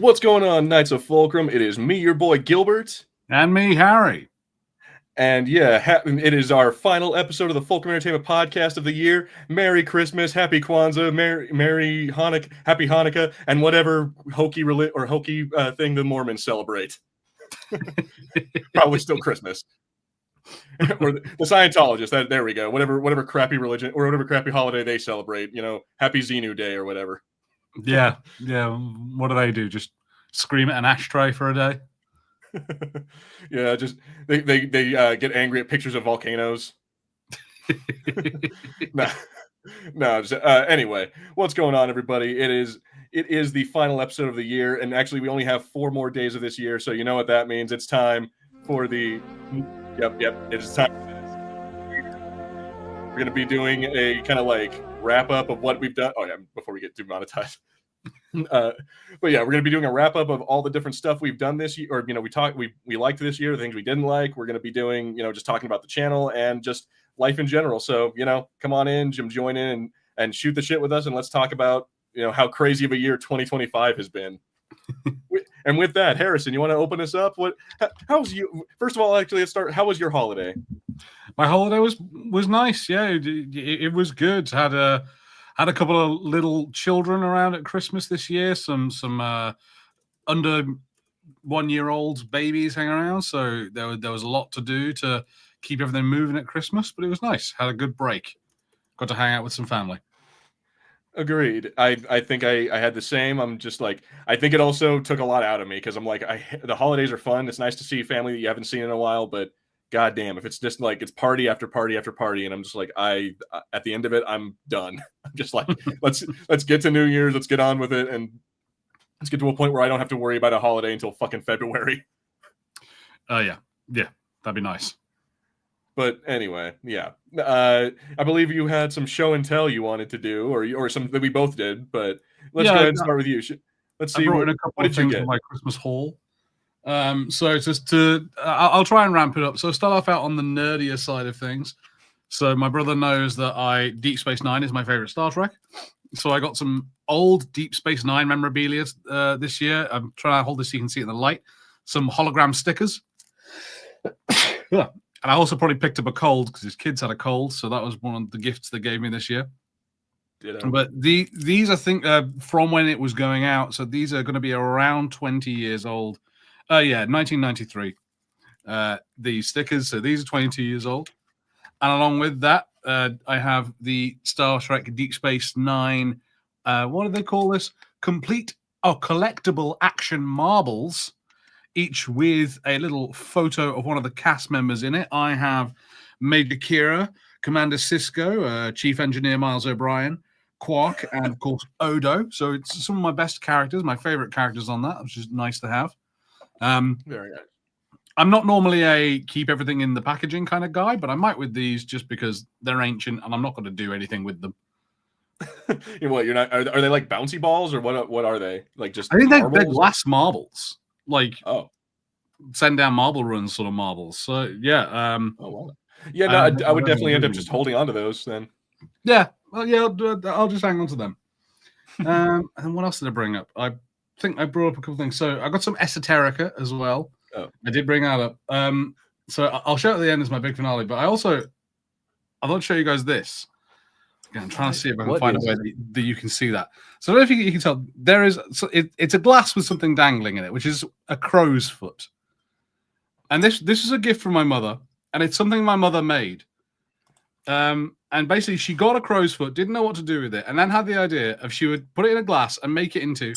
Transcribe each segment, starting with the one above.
What's going on, Knights of Fulcrum? It is me, your boy Gilbert. And me, Harry. And yeah, it is our final episode of the Fulcrum Entertainment Podcast of the year. Merry Christmas, Happy Kwanzaa, Merry Hanukkah, Happy Hanukkah, and whatever hokey thing the Mormons celebrate. Probably still Christmas. Or the Scientologists. There we go. Whatever crappy religion or whatever crappy holiday they celebrate. Happy Xenu Day or whatever. Yeah. What do they do? Just scream at an ashtray for a day? Yeah, just they get angry at pictures of volcanoes. Anyway, what's going on, everybody? It is the final episode of the year, and actually we only have 4 more days of this year, so you know what that means. It's time for the it is time. We're going to be doing a kind of like wrap up of what we've done. Oh yeah, before we get demonetized. But yeah, we're going to be doing a wrap up of all the different stuff we've done this year, or we liked this year, the things we didn't like. We're going to be doing, just talking about the channel and just life in general. So, come on in, join in and shoot the shit with us, and let's talk about, how crazy of a year 2025 has been. And with that, Harrison, you want to open us up? How's you? First of all, actually, let's start. How was your holiday? My holiday was nice. Yeah, it was good. Had a couple of little children around at Christmas this year. Some under 1-year-old babies hanging around. So there was a lot to do to keep everything moving at Christmas. But it was nice. Had a good break. Got to hang out with some family. Agreed. I think I had the same. I'm just like, I think it also took a lot out of me because I'm like, the holidays are fun. It's nice to see family that you haven't seen in a while, but goddamn, if it's just like it's party after party after party, and I'm just like, at the end of it, I'm done. I'm just like, let's get to New Year's, let's get on with it, and let's get to a point where I don't have to worry about a holiday until fucking February. Yeah, that'd be nice. But anyway, yeah. I believe you had some show and tell you wanted to do, or some that we both did. But let's go ahead and start with you. Let's see. I brought in a couple of things for my Christmas haul. So I'll try and ramp it up. So start off out on the nerdier side of things. So my brother knows that Deep Space Nine is my favorite Star Trek. So I got some old Deep Space Nine memorabilia this year. I'm trying to hold this so you can see it in the light. Some hologram stickers. Yeah. And I also probably picked up a cold because his kids had a cold. So that was one of the gifts they gave me this year. But these, I think, from when it was going out. So these are going to be around 20 years old. 1993. These stickers. So these are 22 years old. And along with that, I have the Star Trek Deep Space Nine. What do they call this? Collectible action marbles. Each with a little photo of one of the cast members in it. I have Major Kira, Commander Sisko, Chief Engineer Miles O'Brien, Quark, and of course Odo. So it's some of my best characters, my favorite characters on that, which is nice to have. Very nice. I'm not normally a keep everything in the packaging kind of guy, but I might with these just because they're ancient and I'm not going to do anything with them. What, you're not? Are they like bouncy balls or what are they? Like just? I think they're glass marbles. Like send down marble runs sort of marbles. So yeah. I would definitely end up just holding on to those then. Yeah. Well, yeah, I'll just hang on to them. And what else did I bring up? I think I brought up a couple things. So I got some esoterica as well. Oh. I did bring that up. So I'll show it at the end as my big finale. But I thought to show you guys this. I'm trying to see if I can find a way that you can see that. So I don't know if you can tell. There is. So it's a glass with something dangling in it, which is a crow's foot. And this is a gift from my mother, and it's something my mother made. And basically, she got a crow's foot, didn't know what to do with it, and then had the idea of she would put it in a glass and make it into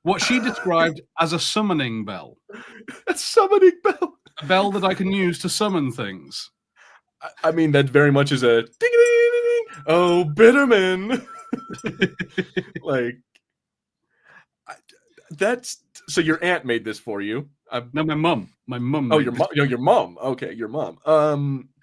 what she described as a summoning bell. A summoning bell. A bell that I can use to summon things. I mean, that very much is a ding-a-ding-a-ding-a-ding. Oh, Bitterman. Like, that's so your aunt made this for you. No, my mum. My mum. Oh, your mom. Your mom. Okay, your mom.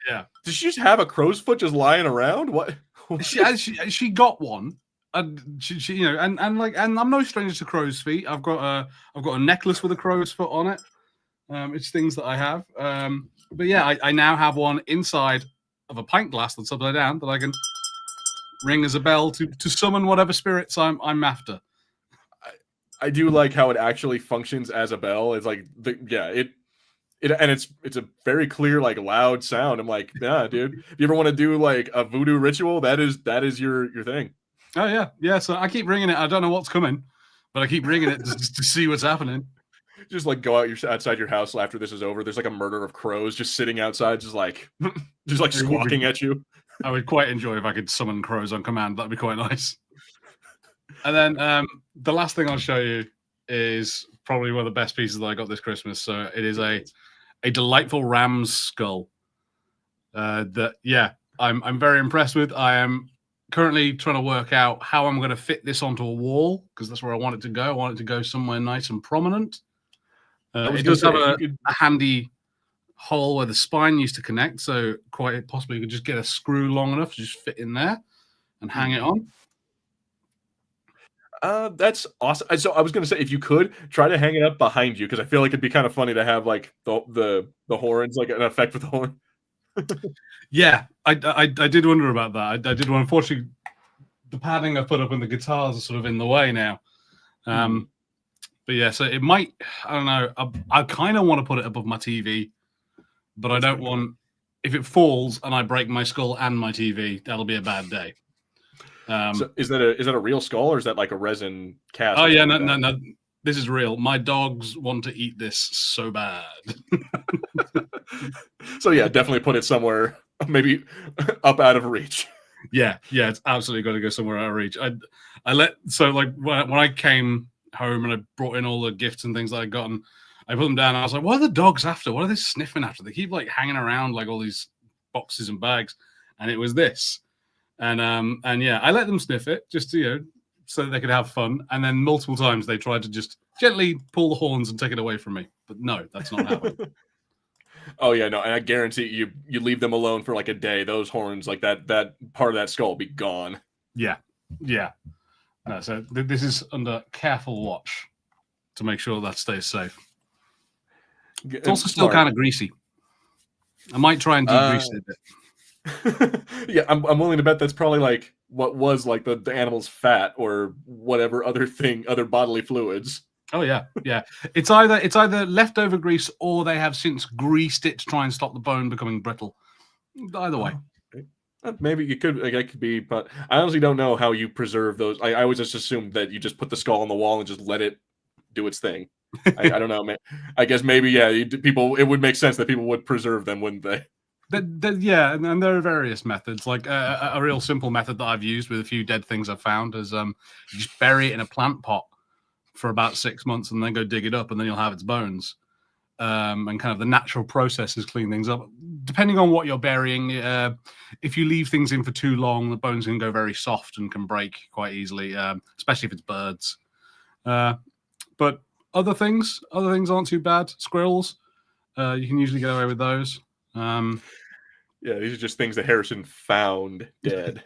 Yeah. Does she just have a crow's foot just lying around? What? she got one, and she and I'm no stranger to crow's feet. I've got a necklace with a crow's foot on it. It's things that I have. But yeah, I now have one inside of a pint glass that's upside down that I can ring as a bell to summon whatever spirits I'm after. I do like how it actually functions as a bell. It's like it's a very clear, like loud sound. I'm like, yeah, dude. If you ever want to do like a voodoo ritual, that is your thing. Oh yeah, yeah. So I keep ringing it. I don't know what's coming, but I keep ringing it just to see what's happening. Just like go outside your house after this is over. There's like a murder of crows just sitting outside, just like squawking at you. I would quite enjoy if I could summon crows on command. That'd be quite nice. And then the last thing I'll show you is probably one of the best pieces that I got this Christmas. So it is a delightful ram's skull. That I'm very impressed with. I am currently trying to work out how I'm going to fit this onto a wall because that's where I want it to go. I want it to go somewhere nice and prominent. It does have a handy hole where the spine used to connect, so quite possibly you could just get a screw long enough to just fit in there and hang it on. That's awesome. So I was gonna say, if you could try to hang it up behind you, because I feel like it'd be kind of funny to have like the horns, like an effect with the horn. Yeah, I did wonder about that. I did. Unfortunately, the padding I put up in the guitars are sort of in the way now. But yeah, so it might. I don't know. I kind of want to put it above my TV, but I don't want. If it falls and I break my skull and my TV, that'll be a bad day. So is that a real skull or is that like a resin cast? Oh yeah, no. This is real. My dogs want to eat this so bad. So yeah, definitely put it somewhere, maybe up out of reach. Yeah, it's absolutely got to go somewhere out of reach. When I came home and I brought in all the gifts and things that I'd gotten, I put them down and I was like, what are the dogs after? What are they sniffing after? They keep like hanging around like all these boxes and bags. And it was this. And yeah, I let them sniff it just to, so that they could have fun. And then multiple times they tried to just gently pull the horns and take it away from me. But no, that's not happening. Oh yeah, no, and I guarantee you leave them alone for like a day, those horns, like that part of that skull will be gone. Yeah. No, so this is under careful watch to make sure that stays safe. It's also still kind of greasy. I might try and degrease it a bit. Yeah, I'm willing to bet that's probably like what was like the animal's fat or whatever other bodily fluids. Oh yeah. It's either leftover grease or they have since greased it to try and stop the bone becoming brittle. Either way. Maybe it could be, but I honestly don't know how you preserve those. I always just assumed that you just put the skull on the wall and just let it do its thing. I don't know, man. I guess maybe it would make sense that people would preserve them, wouldn't they? Yeah, and there are various methods. Like a real simple method that I've used with a few dead things I've found is you just bury it in a plant pot for about 6 months and then go dig it up, and then you'll have its bones. And kind of the natural processes clean things up. Depending on what you're burying, if you leave things in for too long, the bones can go very soft and can break quite easily, especially if it's birds. But other things aren't too bad. Squirrels, you can usually get away with those. Yeah, these are just things that Harrison found dead.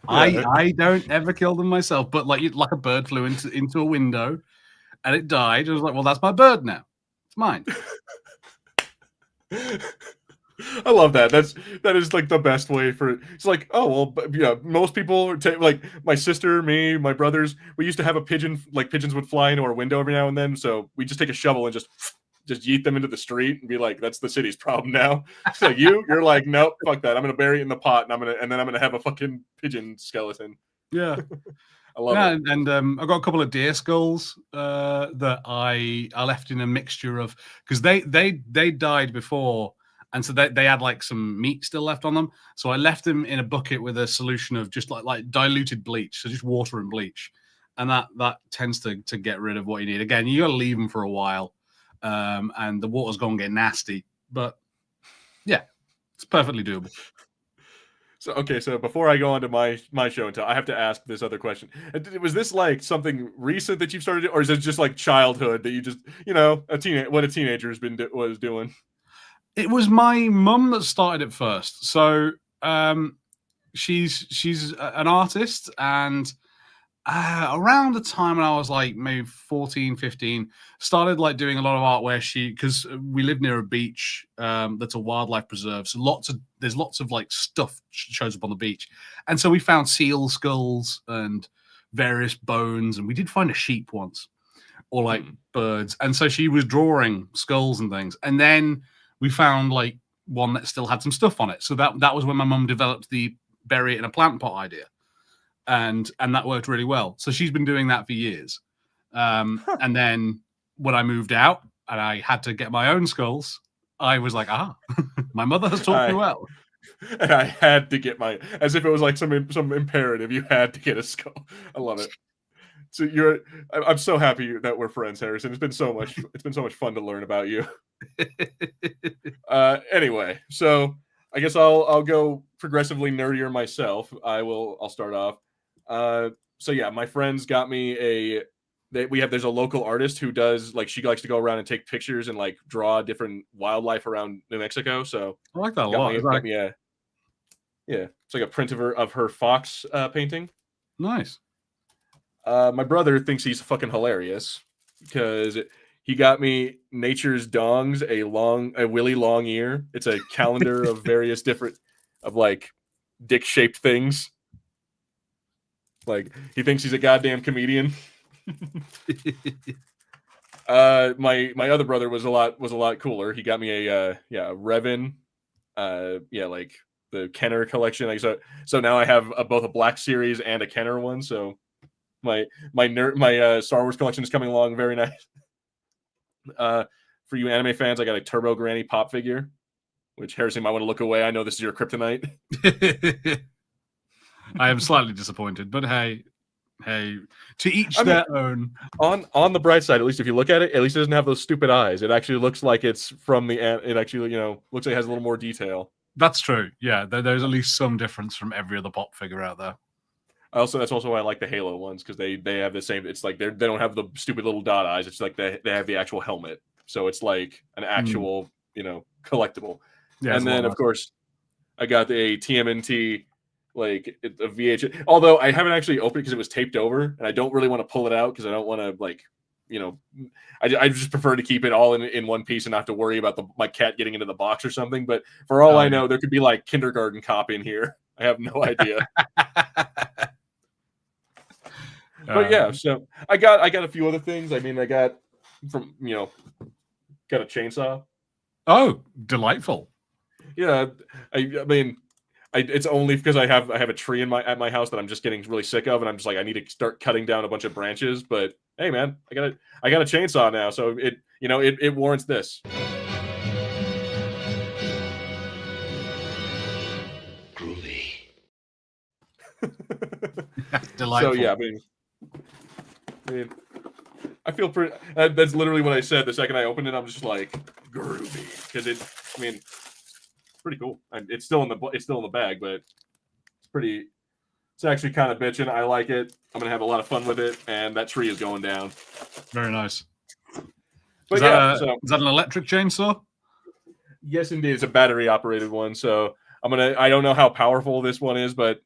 I don't ever kill them myself, but like a bird flew into a window and it died. I was like, well, that's my bird now. It's mine. I love that. That is like the best way for it. It's like, oh well, yeah. Most people like my sister, me, my brothers. We used to have a pigeon. Like pigeons would fly into our window every now and then. So we just take a shovel and just yeet them into the street and be like, that's the city's problem now. So you're like, nope, fuck that. I'm gonna bury it in the pot and then I'm gonna have a fucking pigeon skeleton. Yeah. I love it. And I've got a couple of deer skulls that I left in a mixture of, because they died before, and so they had like some meat still left on them. So I left them in a bucket with a solution of just like diluted bleach, so just water and bleach, and that tends to get rid of what you need. Again, you got to leave them for a while, and the water's gonna get nasty, but yeah, it's perfectly doable. So before I go on to my show and tell, I have to ask this other question. Was this like something recent that you've started, or is it just like childhood that you just, what a teenager was doing? It was my mum that started it first. So she's an artist, and around the time when I was like maybe 14, 15, started like doing a lot of art where because we live near a beach that's a wildlife preserve. So there's lots of like stuff shows up on the beach. And so we found seal skulls and various bones, and we did find a sheep once, or like birds. And so she was drawing skulls and things, and then we found like one that still had some stuff on it. So that was when my mum developed the bury it in a plant pot idea, and that worked really well. So she's been doing that for years. And then when I moved out and I had to get my own skulls, I was like, my mother has taught me well. And I had to get as if it was like some imperative. You had to get a skull. I love it. So I'm so happy that we're friends, Harrison. It's been so much fun to learn about you. Anyway, so I guess I'll go progressively nerdier myself. I'll start off. So yeah, my friends got me there's a local artist who does like, she likes to go around and take pictures and like draw different wildlife around New Mexico. So I like that a lot. It's like a print of her fox painting. Nice. My brother thinks he's fucking hilarious because he got me Nature's Dongs, a Willy long ear. It's a calendar of various different like dick-shaped things. Like, he thinks he's a goddamn comedian. My other brother was a lot cooler. He got me a Revan, like the Kenner collection. Like, so now I have both a Black Series and a Kenner one. So my Star Wars collection is coming along very nice. For you anime fans, I got a Turbo Granny pop figure, which Harrison might want to look away. I know this is your kryptonite. I am slightly disappointed, but hey, to each their own. On the bright side, at least if you look at it, at least it doesn't have those stupid eyes. It actually looks like it's from it actually, looks like it has a little more detail. That's true. Yeah, there's at least some difference from every other pop figure out there. That's also why I like the Halo ones, because they have the same. It's like they don't have the stupid little dot eyes. It's like they have the actual helmet, so it's like an actual collectible. Yeah, and then of course I got a TMNT. Like a VH, although I haven't actually opened it because it was taped over, and I don't really want to pull it out because I don't want to I just prefer to keep it all in one piece and not have to worry about my cat getting into the box or something. But for all I know, there could be like kindergarten cop in here. I have no idea. But yeah, so I got a few other things. I mean, I got got a chainsaw. Oh, delightful. Yeah, I mean. It's only because I have a tree at my house that I'm just getting really sick of, and I'm just like, I need to start cutting down a bunch of branches. But hey, man, I got a chainsaw now, so it warrants this. Groovy. Delightful. So yeah, I mean, I feel pretty. That's literally what I said the second I opened it. I'm just like, groovy, because pretty cool. It's still in the bag, but it's actually kind of bitching. I like it. I'm gonna have a lot of fun with it, and that tree is going down. Very nice. But is that an electric chainsaw? Yes, indeed. It's a battery operated one. So I don't know how powerful this one is, but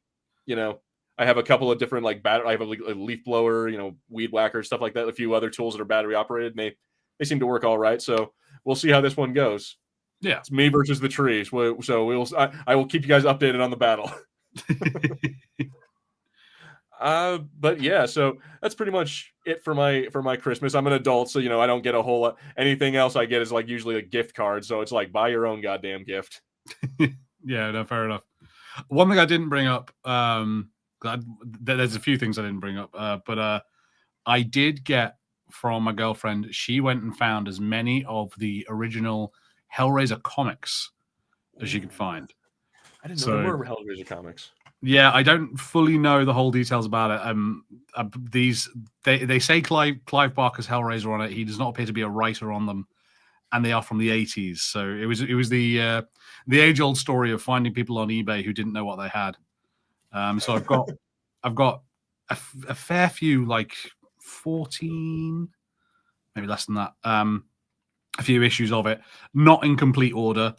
I have a couple of different I have a leaf blower, weed whacker, stuff like that. A few other tools that are battery operated, and they seem to work all right. So we'll see how this one goes. Yeah, it's me versus the trees. So I will keep you guys updated on the battle. But yeah, so that's pretty much it for my Christmas. I'm an adult, so I don't get a whole lot. Anything else I get is like usually a gift card. So it's like, buy your own goddamn gift. Yeah, no, fair enough. One thing I didn't bring up, there's a few things I didn't bring up, but I did get from my girlfriend. She went and found as many of the original Hellraiser comics as you could find. I didn't know there were Hellraiser comics. Yeah, I don't fully know the whole details about it. They say Clive Barker's Hellraiser on it. He does not appear to be a writer on them, and they are from the 80s. So it was the age-old story of finding people on eBay who didn't know what they had. So I've got a fair few, like 14, maybe less than that. A few issues of it, not in complete order,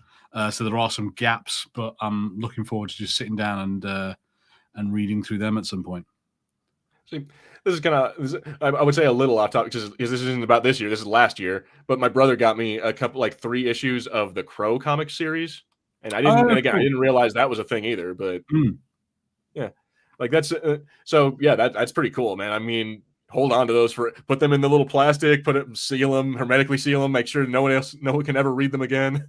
so there are some gaps, but I'm looking forward to just sitting down and reading through them at some point. See, this is I would say a little off topic, because this isn't about this year, this is last year, but my brother got me a couple, like 3 issues of the Crow comic series, and I didn't realize that was a thing either, but yeah, Like that's so yeah, that's pretty cool, man. I mean, hold on to those put them in the little plastic, seal them, hermetically seal them, make sure no one can ever read them again.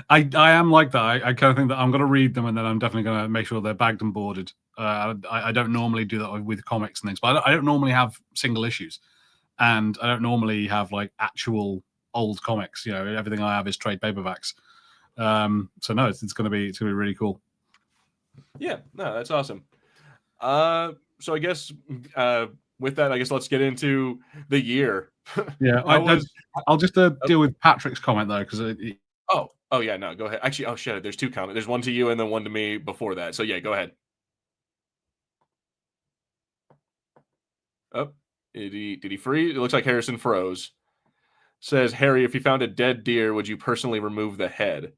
I am like that. I kind of think that I'm going to read them and then I'm definitely going to make sure they're bagged and boarded. I don't normally do that with comics and things, but I don't normally have single issues, and I don't normally have like actual old comics. You know, everything I have is trade paperbacks. So no, it's going to be really cool. Yeah, no, that's awesome. So I guess with that, I guess let's get into the year. Yeah, I'll just deal with Patrick's comment though, because oh yeah, no, go ahead. Actually, oh shit, there's two comments. There's one to you and then one to me before that. So yeah, go ahead. Oh, did he freeze? It looks like Harrison froze. Says Harry, if you found a dead deer, would you personally remove the head?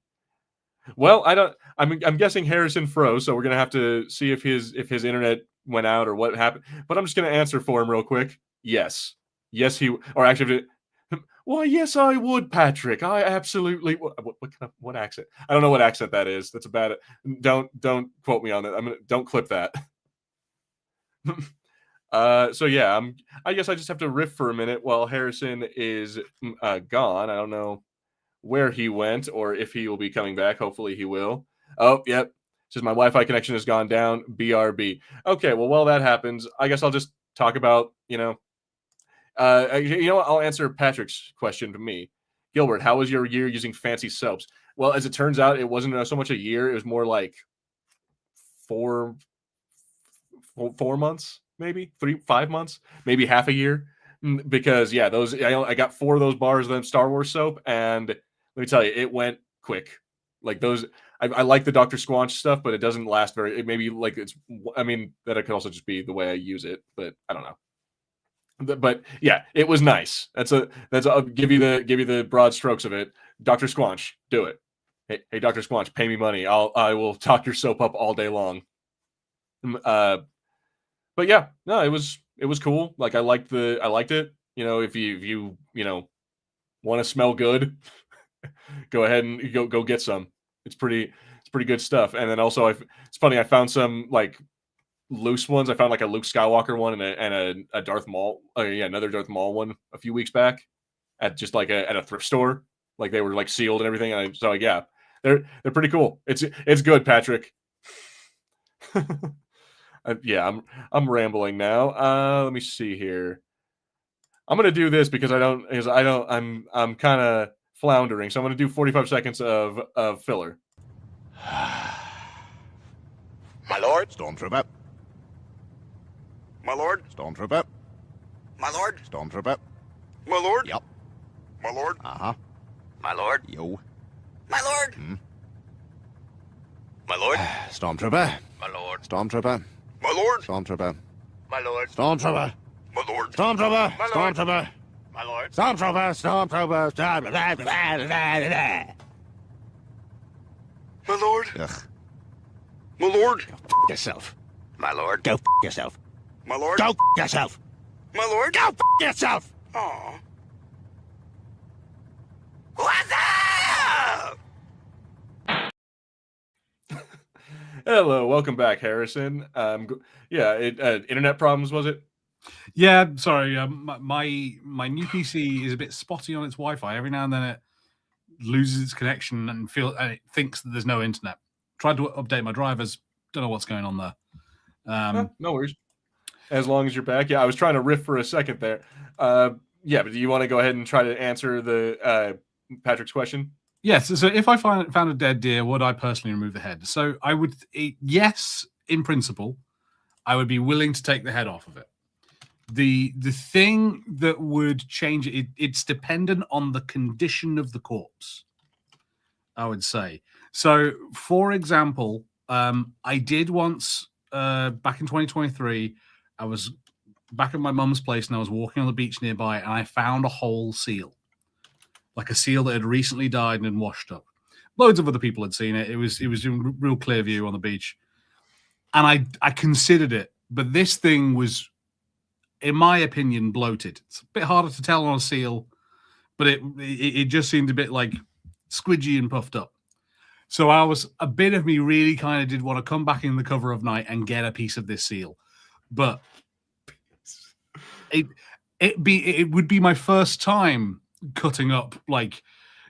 Well, I don't. I'm guessing Harrison froze, so we're gonna have to see if his internet went out or what happened. But I'm just gonna answer for him real quick. Yes, he. Or actually, well, yes, I would, Patrick. I absolutely. What accent? I don't know what accent that is. That's a bad. Don't quote me on that. Don't clip that. So yeah, I guess I just have to riff for a minute while Harrison is gone. I don't know where he went or if he will be coming back. Hopefully he will. Oh, yep. Says my Wi-Fi connection has gone down. BRB. Okay, well, while that happens, I guess I'll just talk about, I'll answer Patrick's question to me. Gilbert, how was your year using fancy soaps? Well, as it turns out, it wasn't so much a year. It was more like 4 months, maybe 5 months, maybe half a year. Because yeah, I got 4 of those bars of them Star Wars soap, and let me tell you, it went quick. Like those, I like the Dr. Squanch stuff, but it doesn't last very. It maybe like it's. I mean, that it could also just be the way I use it, but I don't know. But yeah, it was nice. I'll give you the broad strokes of it. Dr. Squanch, do it. Hey, Dr. Squanch, pay me money. I will talk your soap up all day long. But yeah, no, it was cool. Like I liked it. If you want to smell good, go ahead and go get some. It's pretty good stuff. And then also, it's funny. I found some like loose ones. I found like a Luke Skywalker one and a Darth Maul. Another Darth Maul one a few weeks back at just like at a thrift store. Like they were like sealed and everything. And so yeah, they're pretty cool. It's good, Patrick. Yeah, I'm rambling now. Let me see here. I'm gonna do this because I'm kind of floundering. So I'm gonna do 45 seconds of filler. My lord. Stormtrooper. My lord. Stormtrooper. My lord. Stormtrooper. My lord. Yep. My lord. Uh-huh. My lord. Yo. My lord. My lord. Stormtrooper. My lord. Stormtrooper. My lord. Stormtrooper. My lord. Stormtrooper. My lord. Stormtrooper. My lord. Stormtrooper. My lord. Stormtrooper. Stormtrooper. Stormtrooper. My lord. Ugh. My lord. Go f yourself. My lord. Go f yourself. My lord. Go f yourself. My lord. Go f yourself. Aw. What's up? Hello, welcome back, Harrison. Internet problems, was it? yeah, sorry. My new PC is a bit spotty on its Wi-Fi. Every now and then it loses its connection and it thinks that there's no internet. Tried to update my drivers. Don't know what's going on there. No worries. As long as you're back. Yeah, I was trying to riff for a second there. Yeah, but do you want to go ahead and try to answer the Patrick's question? Yes. So if I found a dead deer, would I personally remove the head? So I would. Yes, in principle, I would be willing to take the head off of it. The thing that would change it's dependent on the condition of the corpse, I would say. So, for example, I did once back in 2023. I was back at my mum's place and I was walking on the beach nearby, and I found a whole seal, like a seal that had recently died and washed up. Loads of other people had seen it. It was in real clear view on the beach, and I considered it, but this thing was, in my opinion, bloated. It's a bit harder to tell on a seal, but it just seemed a bit like squidgy and puffed up. So a bit of me really kind of did want to come back in the cover of night and get a piece of this seal, but it would be my first time cutting up, like,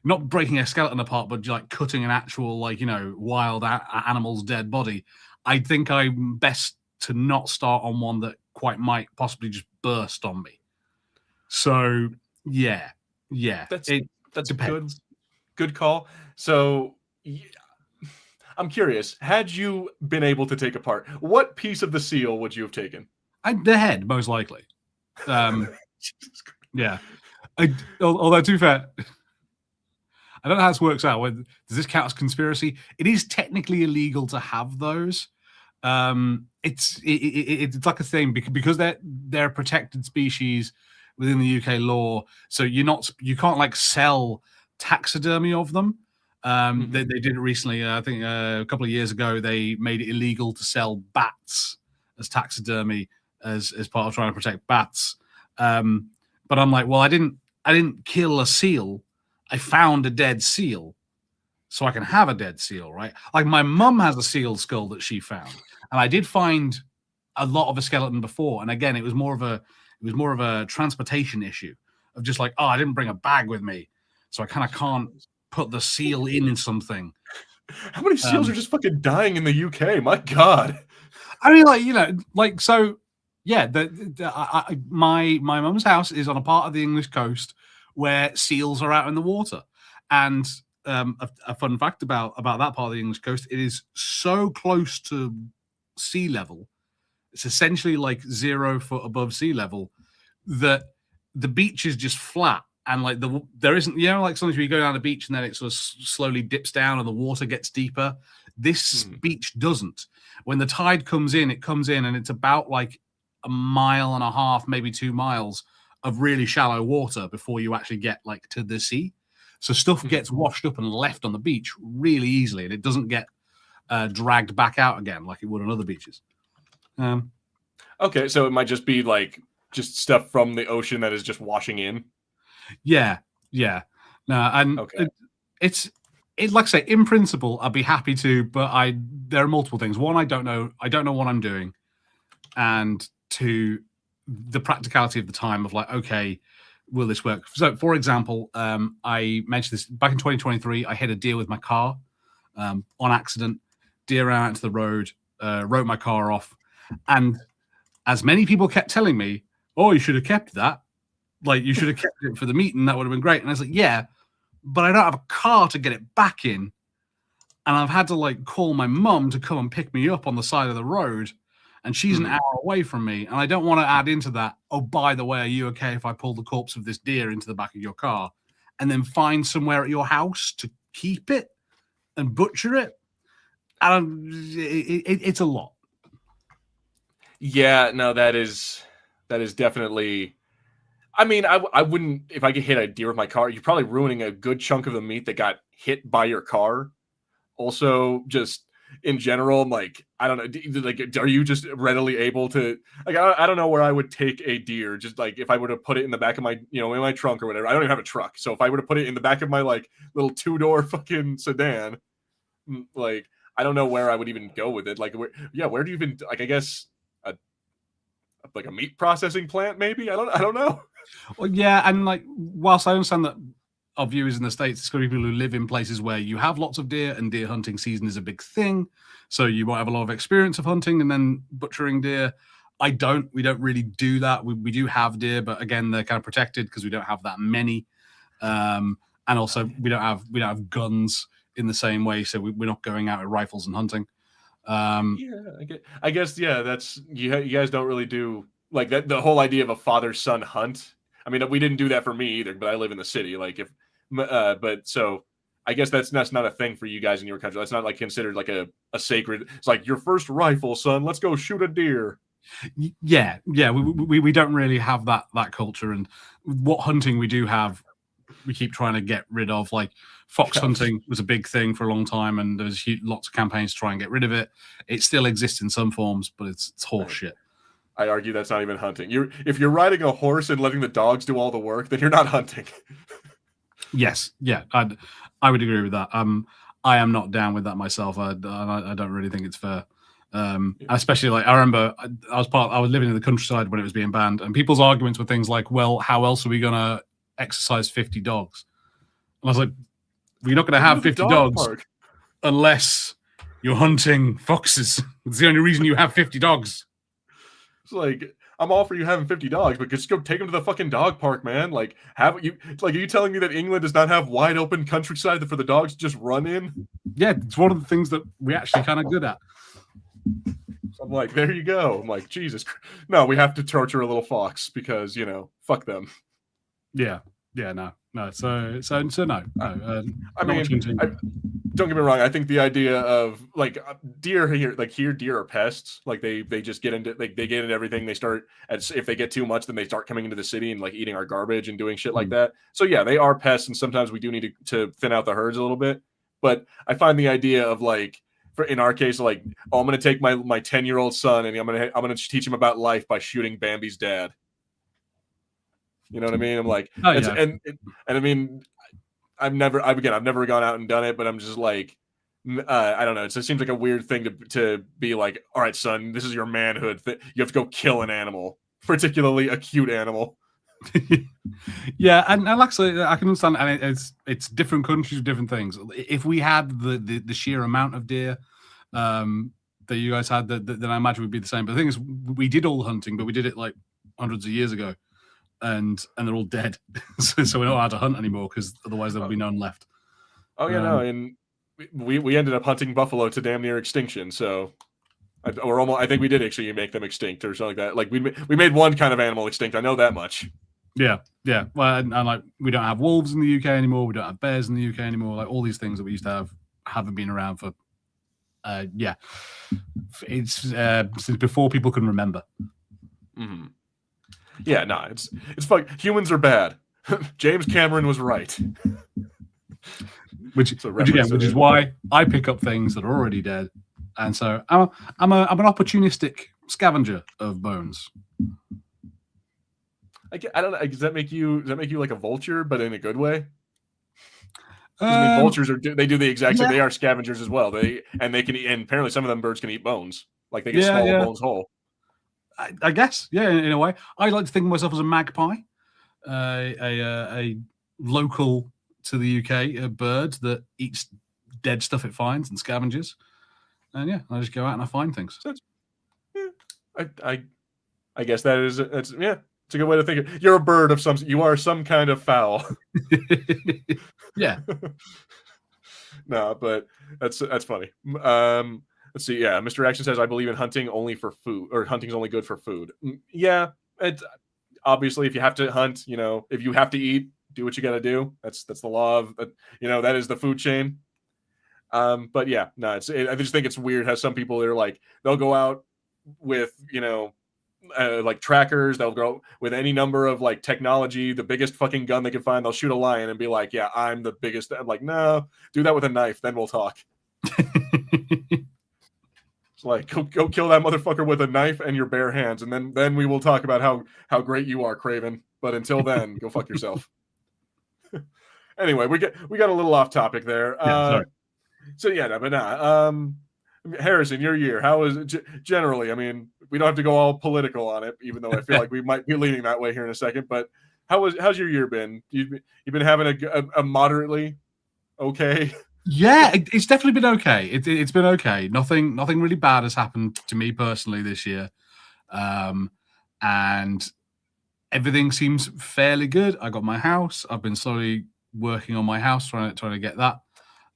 not breaking a skeleton apart, but like cutting an actual, like, wild animal's dead body. I think I'm best to not start on one that quite might possibly just burst on me. So yeah, That's depends. good call. So I'm curious, had you been able to take apart, what piece of the seal would you have taken? The head, most likely. Yeah. Although, to be fair, I don't know how this works out. Does this count as conspiracy? It is technically illegal to have those. It's like a thing because they're a protected species within the UK law. So you can't like sell taxidermy of them. They did it recently. I think a couple of years ago they made it illegal to sell bats as taxidermy as part of trying to protect bats. But I'm like, well, I didn't kill a seal. I found a dead seal, so I can have a dead seal, right? Like my mum has a seal skull that she found, and I did find a lot of a skeleton before. And again, it was more of a transportation issue of just like, oh, I didn't bring a bag with me, so I kind of can't put the seal in something. How many seals are just fucking dying in the UK? My God. I mean, so. Yeah, my mum's house is on a part of the English coast where seals are out in the water, and a fun fact about that part of the English coast: it is so close to sea level. It's essentially like 0 foot above sea level that the beach is just flat, and like there isn't, like sometimes you go down the beach and then it sort of slowly dips down and the water gets deeper. This beach doesn't. When the tide comes in, it comes in and it's about like 1.5 miles, maybe 2 miles of really shallow water before you actually get like to the sea. So stuff gets washed up and left on the beach really easily, and it doesn't get dragged back out again like it would on other beaches. Okay, so it might just be like just stuff from the ocean that is just washing in. Yeah. No, and okay. It's like I say, in principle, I'd be happy to, but there are multiple things. One, I don't know what I'm doing, and two, the practicality of the time of like, okay, will this work? So, for example, I mentioned this back in 2023. I hit a deer with my car on accident. Deer ran out into the road, wrote my car off, and as many people kept telling me, "Oh, you should have kept that. Like, you should have kept it for the meeting. That would have been great." And I was like, "Yeah, but I don't have a car to get it back in, and I've had to like call my mum to come and pick me up on the side of the road." And she's an hour away from me, and I don't want to add into that, oh, by the way, are you okay if I pull the corpse of this deer into the back of your car and then find somewhere at your house to keep it and butcher it? It's a lot. Yeah, no, that is definitely. I mean, I wouldn't, if I could hit a deer with my car, you're probably ruining a good chunk of the meat that got hit by your car. Also, just in general, I'm like, I don't know, like, are you just readily able to, like, I don't know where I would take a deer, just like if I were to put it in the back of my, in my trunk or whatever. I don't even have a truck, so if I were to put it in the back of my like little 2-door fucking sedan, like, I don't know where I would even go with it. Like, where do you even, like, I guess like a meat processing plant, maybe? I don't know. Well, yeah, and like, whilst I understand that our viewers in the States, it's going to be people who live in places where you have lots of deer and deer hunting season is a big thing. So you might have a lot of experience of hunting and then butchering deer. We don't really do that. We do have deer, but again, they're kind of protected because we don't have that many. And also we don't have guns in the same way. So we're not going out with rifles and hunting. I guess, that's, you guys don't really do like that. The whole idea of a father-son hunt. I mean, we didn't do that for me either, but I live in the city. Like but so I guess that's not a thing for you guys in your country. That's not like considered like a sacred, it's like your first rifle, son, let's go shoot a deer. Yeah. We don't really have that culture. And what hunting we do have, we keep trying to get rid of. Like fox hunting was a big thing for a long time, and there's lots of campaigns to try and get rid of it. It still exists in some forms, but it's horse shit. I argue that's not even hunting. If you're riding a horse and letting the dogs do all the work, then you're not hunting. Yes, yeah, I would agree with that. I am not down with that myself. I don't really think it's fair. Especially like I remember I was living in the countryside when it was being banned, and people's arguments were things like, "Well, how else are we going to exercise 50 dogs?" And I was like, "We're not going to have 50 dogs unless you're hunting foxes. It's the only reason you have 50 dogs." It's like, I'm all for you having 50 dogs, but just go take them to the fucking dog park, man. Like, are you telling me that England does not have wide open countryside for the dogs to just run in? Yeah, it's one of the things that we actually kind of good at. So I'm like, there you go. I'm like, Jesus. No, we have to torture a little fox because, fuck them. Yeah, no. So no. I mean, don't get me wrong. I think the idea of like deer here, deer are pests. Like they just get into they get into everything. They start if they get too much, then they start coming into the city and like eating our garbage and doing shit like that. So yeah, they are pests, and sometimes we do need to thin out the herds a little bit. But I find the idea of like, in our case, like, oh, I'm gonna take my 10-year-old son and I'm gonna teach him about life by shooting Bambi's dad. You know what I mean? I'm like, and I mean, I've never gone out and done it, but I'm just like, I don't know. It seems like a weird thing to be like, all right, son, this is your manhood. You have to go kill an animal, particularly a cute animal. Yeah, and like I say, I can understand, and it's different countries with different things. If we had the sheer amount of deer that you guys had, then I imagine it would be the same. But the thing is, we did all the hunting, but we did it like hundreds of years ago. And they're all dead, so we're not allowed to hunt anymore because otherwise there will be none left. Oh yeah, no, and we ended up hunting buffalo to damn near extinction. So, I think we did actually make them extinct or something like that. Like we made one kind of animal extinct. I know that much. Yeah. Well, and like we don't have wolves in the UK anymore. We don't have bears in the UK anymore. Like all these things that we used to have haven't been around for, it's since before people can remember. Mm-hmm. Yeah, no, it's fun. Humans are bad. James Cameron was right. Which is why I pick up things that are already dead, and so I'm an opportunistic scavenger of bones. I don't know. Does that make you like a vulture, but in a good way? I mean, vultures they do the exact same. They are scavengers as well. They can eat, and apparently some of them birds can eat bones. Like they can swallow bones whole. I guess, yeah, in a way. I like to think of myself as a magpie, a local to the UK bird that eats dead stuff it finds and scavenges. And yeah, I just go out and I find things. So I guess it's a good way to think of it. You're a bird of you are some kind of fowl. Yeah. No, but that's funny. Let's see. Yeah, Mr. Action says, I believe in hunting only for food, or hunting's only good for food. Yeah, obviously, if you have to hunt, if you have to eat, do what you got to do. That's the law of, that is the food chain. But yeah, no, I just think it's weird how some people are like, they'll go out with, like trackers. They'll go with any number of like technology, the biggest fucking gun they can find. They'll shoot a lion and be like, yeah, I'm the biggest. I'm like, no, do that with a knife. Then we'll talk. Like, go kill that motherfucker with a knife and your bare hands, and then we will talk about how great you are, Craven. But until then, go fuck yourself. Anyway, we got a little off topic there. Sorry. So yeah, but Harrison, your year, how is it generally? I mean, we don't have to go all political on it, even though I feel like we might be leaning that way here in a second. But how's your year been? You've been having a moderately okay. Yeah, it's definitely been okay. It's been okay. Nothing really bad has happened to me personally this year, and everything seems fairly good. I got my house. I've been slowly working on my house, trying to get that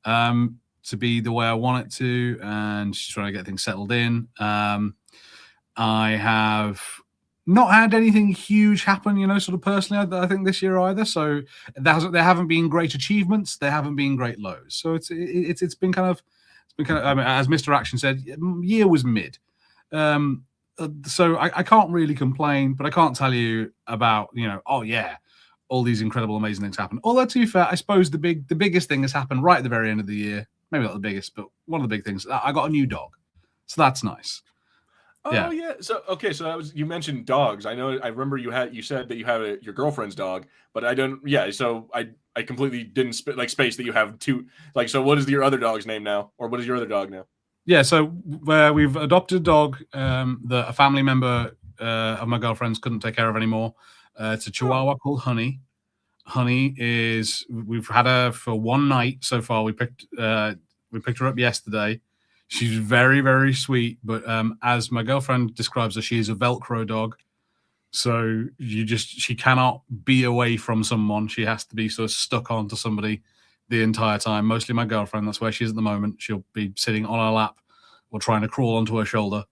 to be the way I want it to, and just trying to get things settled in. I have not had anything huge happen, sort of personally, I think this year either. So there haven't been great achievements. There haven't been great lows. So it's been kind of, I mean, as Mr. Action said, year was mid. So I can't really complain, but I can't tell you about, oh yeah, all these incredible, amazing things happen. Although to be fair, I suppose the biggest thing has happened right at the very end of the year. Maybe not the biggest, but one of the big things. I got a new dog, so that's nice. Oh yeah. So okay. So that was you mentioned dogs. I know. I remember you said that you have your girlfriend's dog, but I don't. Yeah. So I completely didn't space that you have two. Like, so what is your other dog's name now, or what is your other dog now? Yeah, so we've adopted a dog that a family member of my girlfriend's couldn't take care of anymore. It's a Chihuahua called Honey. Honey we've had her for one night so far. We picked her up yesterday. She's very, very sweet, but as my girlfriend describes her, she is a Velcro dog. So she cannot be away from someone. She has to be sort of stuck onto somebody the entire time. Mostly my girlfriend. That's where she is at the moment. She'll be sitting on her lap or trying to crawl onto her shoulder.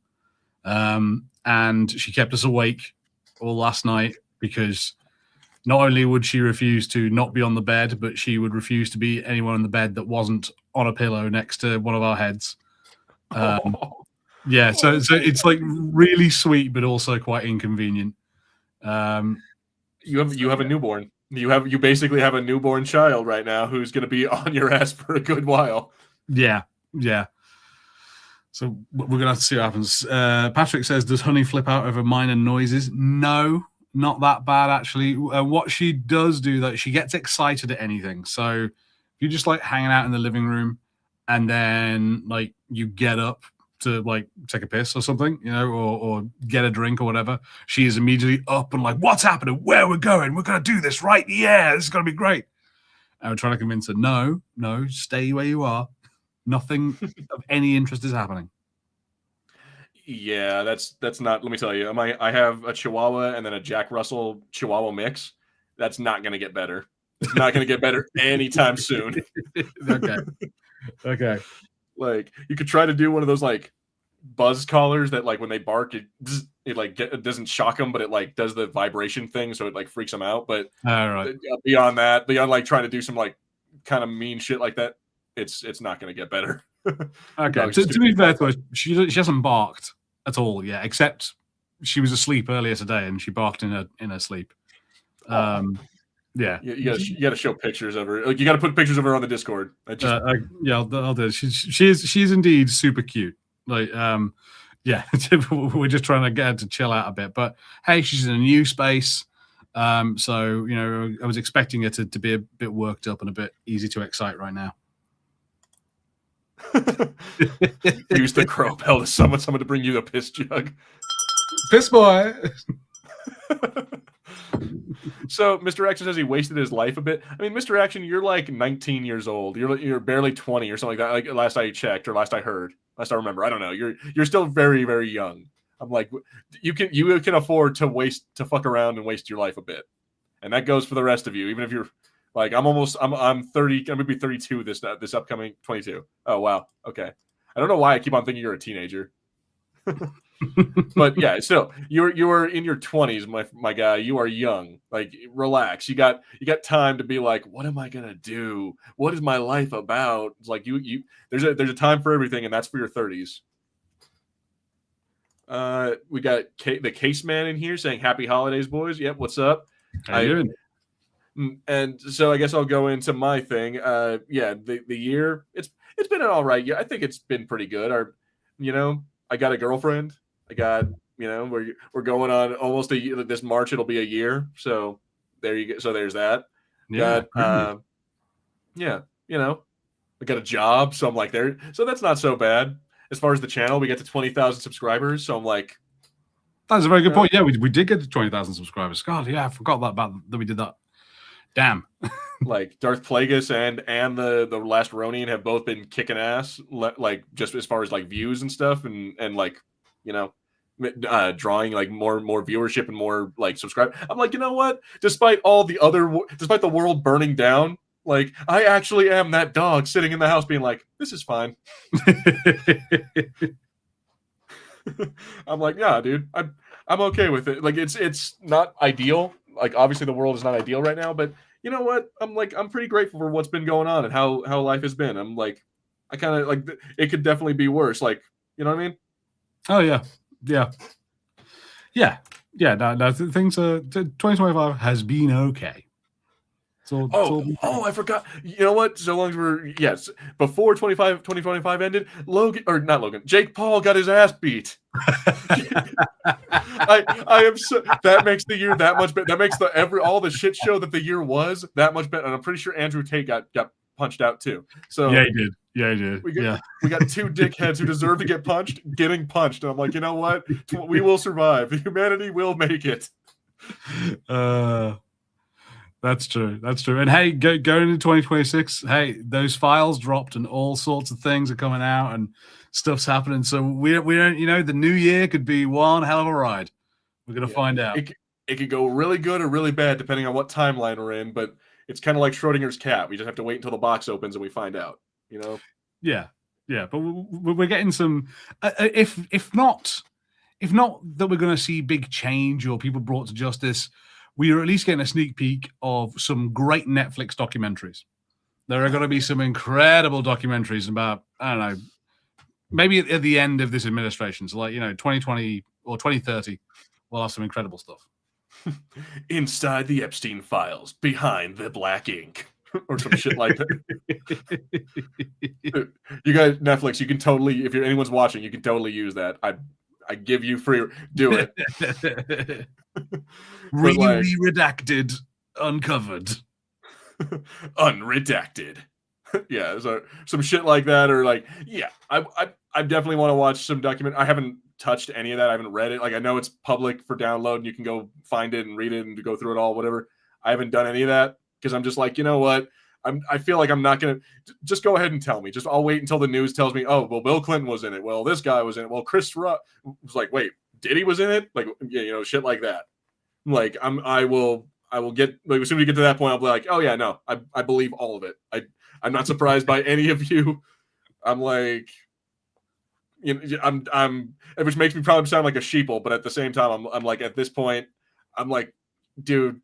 And she kept us awake all last night because not only would she refuse to not be on the bed, but she would refuse to be anywhere on the bed that wasn't on a pillow next to one of our heads. Yeah, so it's like really sweet, but also quite inconvenient. You have a newborn. You basically have a newborn child right now who's going to be on your ass for a good while. Yeah. So we're going to have to see what happens. Patrick says, does Honey flip out over minor noises? No, not that bad, actually. What she does do, that she gets excited at anything. So if you're just like hanging out in the living room and then like you get up to like take a piss or something, or get a drink or whatever, she is immediately up and like, what's happening? Where we're going? We're going to do this, right? Yeah, this is going to be great. And we're trying to convince her, no, stay where you are. Nothing of any interest is happening. Yeah, that's not. Let me tell you, I have a Chihuahua and then a Jack Russell Chihuahua mix. That's not going to get better. It's not going to get better anytime soon. Okay. Like, you could try to do one of those like buzz collars that like when they bark, it doesn't shock them, but it like does the vibration thing, so it like freaks them out. But beyond like trying to do some like kind of mean shit like that, it's not going to get better. Okay. To be fair to her, she hasn't barked at all yet, except she was asleep earlier today and she barked in her sleep. Yeah, you got to show pictures of her. Like, you got to put pictures of her on the Discord. I'll do. She's indeed super cute. Like, yeah, we're just trying to get her to chill out a bit. But hey, she's in a new space, so I was expecting her to be a bit worked up and a bit easy to excite right now. Use the crow bell to summon someone to bring you a piss jug. Piss boy. So Mr. Action says he wasted his life a bit. I mean, Mr. Action, you're like 19 years old. You're barely 20 or something like that. Like last I checked or last I heard, last I remember. I don't know. You're still very, very young. I'm like, you can afford to fuck around and waste your life a bit, and that goes for the rest of you. Even if you're like, I'm 30. I'm gonna be 32 this upcoming 22. Oh wow. Okay. I don't know why I keep on thinking you're a teenager. But yeah, still, you are in your 20s, my guy. You are young. Like, relax. You got time to be like, what am I gonna do? What is my life about? It's like there's a time for everything, and that's for your 30s. We got the Case Man in here saying happy holidays, boys. Yep, what's up? How you doing? And so I guess I'll go into my thing. Yeah, the year it's been an all right year. I think it's been pretty good. I got a girlfriend. I got, we're going on almost a year. This March it'll be a year. So there you go. So there's that. Yeah. I got a job, so I'm like there. So that's not so bad. As far as the channel, we get to 20,000 subscribers. So I'm like, that's a very good point. Yeah, we did get to 20,000 subscribers. God, yeah, I forgot that we did that. Damn. Like Darth Plagueis and the last Ronin have both been kicking ass, like just as far as like views and stuff, and like drawing like more viewership and more like subscribe. I'm like, you know what? Despite the world burning down, like I actually am that dog sitting in the house being like, this is fine. I'm like, yeah, dude, I'm okay with it. Like it's not ideal. Like obviously the world is not ideal right now, but you know what? I'm pretty grateful for what's been going on and how life has been. I'm like, I kind of like it could definitely be worse. Like, you know what I mean? Oh yeah. No, things are 2025 has been okay. I forgot. You know what? So long as before 2025 ended, Jake Paul got his ass beat. I am so that makes the year that much better. That makes all the shit show that the year was that much better. And I'm pretty sure Andrew Tate got punched out too. So yeah, he did. Yeah, he did. We got two dickheads who deserve to get punched, getting punched. And I'm like, you know what? We will survive. Humanity will make it. That's true. And hey, going into 2026, hey, those files dropped and all sorts of things are coming out and stuff's happening. So we don't, the new year could be one hell of a ride. We're gonna find out. It could go really good or really bad depending on what timeline we're in. But it's kind of like Schrodinger's cat. We just have to wait until the box opens and we find out. Yeah. But we're getting some. If not that we're going to see big change or people brought to justice, we are at least getting a sneak peek of some great Netflix documentaries. There are going to be some incredible documentaries about, I don't know, maybe at the end of this administration. So 2020 or 2030, we'll have some incredible stuff. Inside the Epstein files, behind the black ink. Or some shit like that. You guys, Netflix, you can totally, if anyone's watching, you can totally use that. I give you free, do it. Really redacted, uncovered. Unredacted. Yeah, so some shit like that, or I definitely want to watch some document. I haven't touched any of that. I haven't read it. I know it's public for download and you can go find it and read it and go through it all, whatever. I haven't done any of that. Because I'm just like, you know what? I feel like I'm not going to just go ahead and tell me. Just I'll wait until the news tells me, oh, well, Bill Clinton was in it. Well, this guy was in it. Well, Chris Rock was like, wait, Diddy was in it? Shit like that. I will get, as soon as we get to that point, I'll be like, oh yeah, no, I believe all of it. I'm not surprised by any of you. I'm like, which makes me probably sound like a sheeple, but at the same time, I'm like, at this point, I'm like, dude,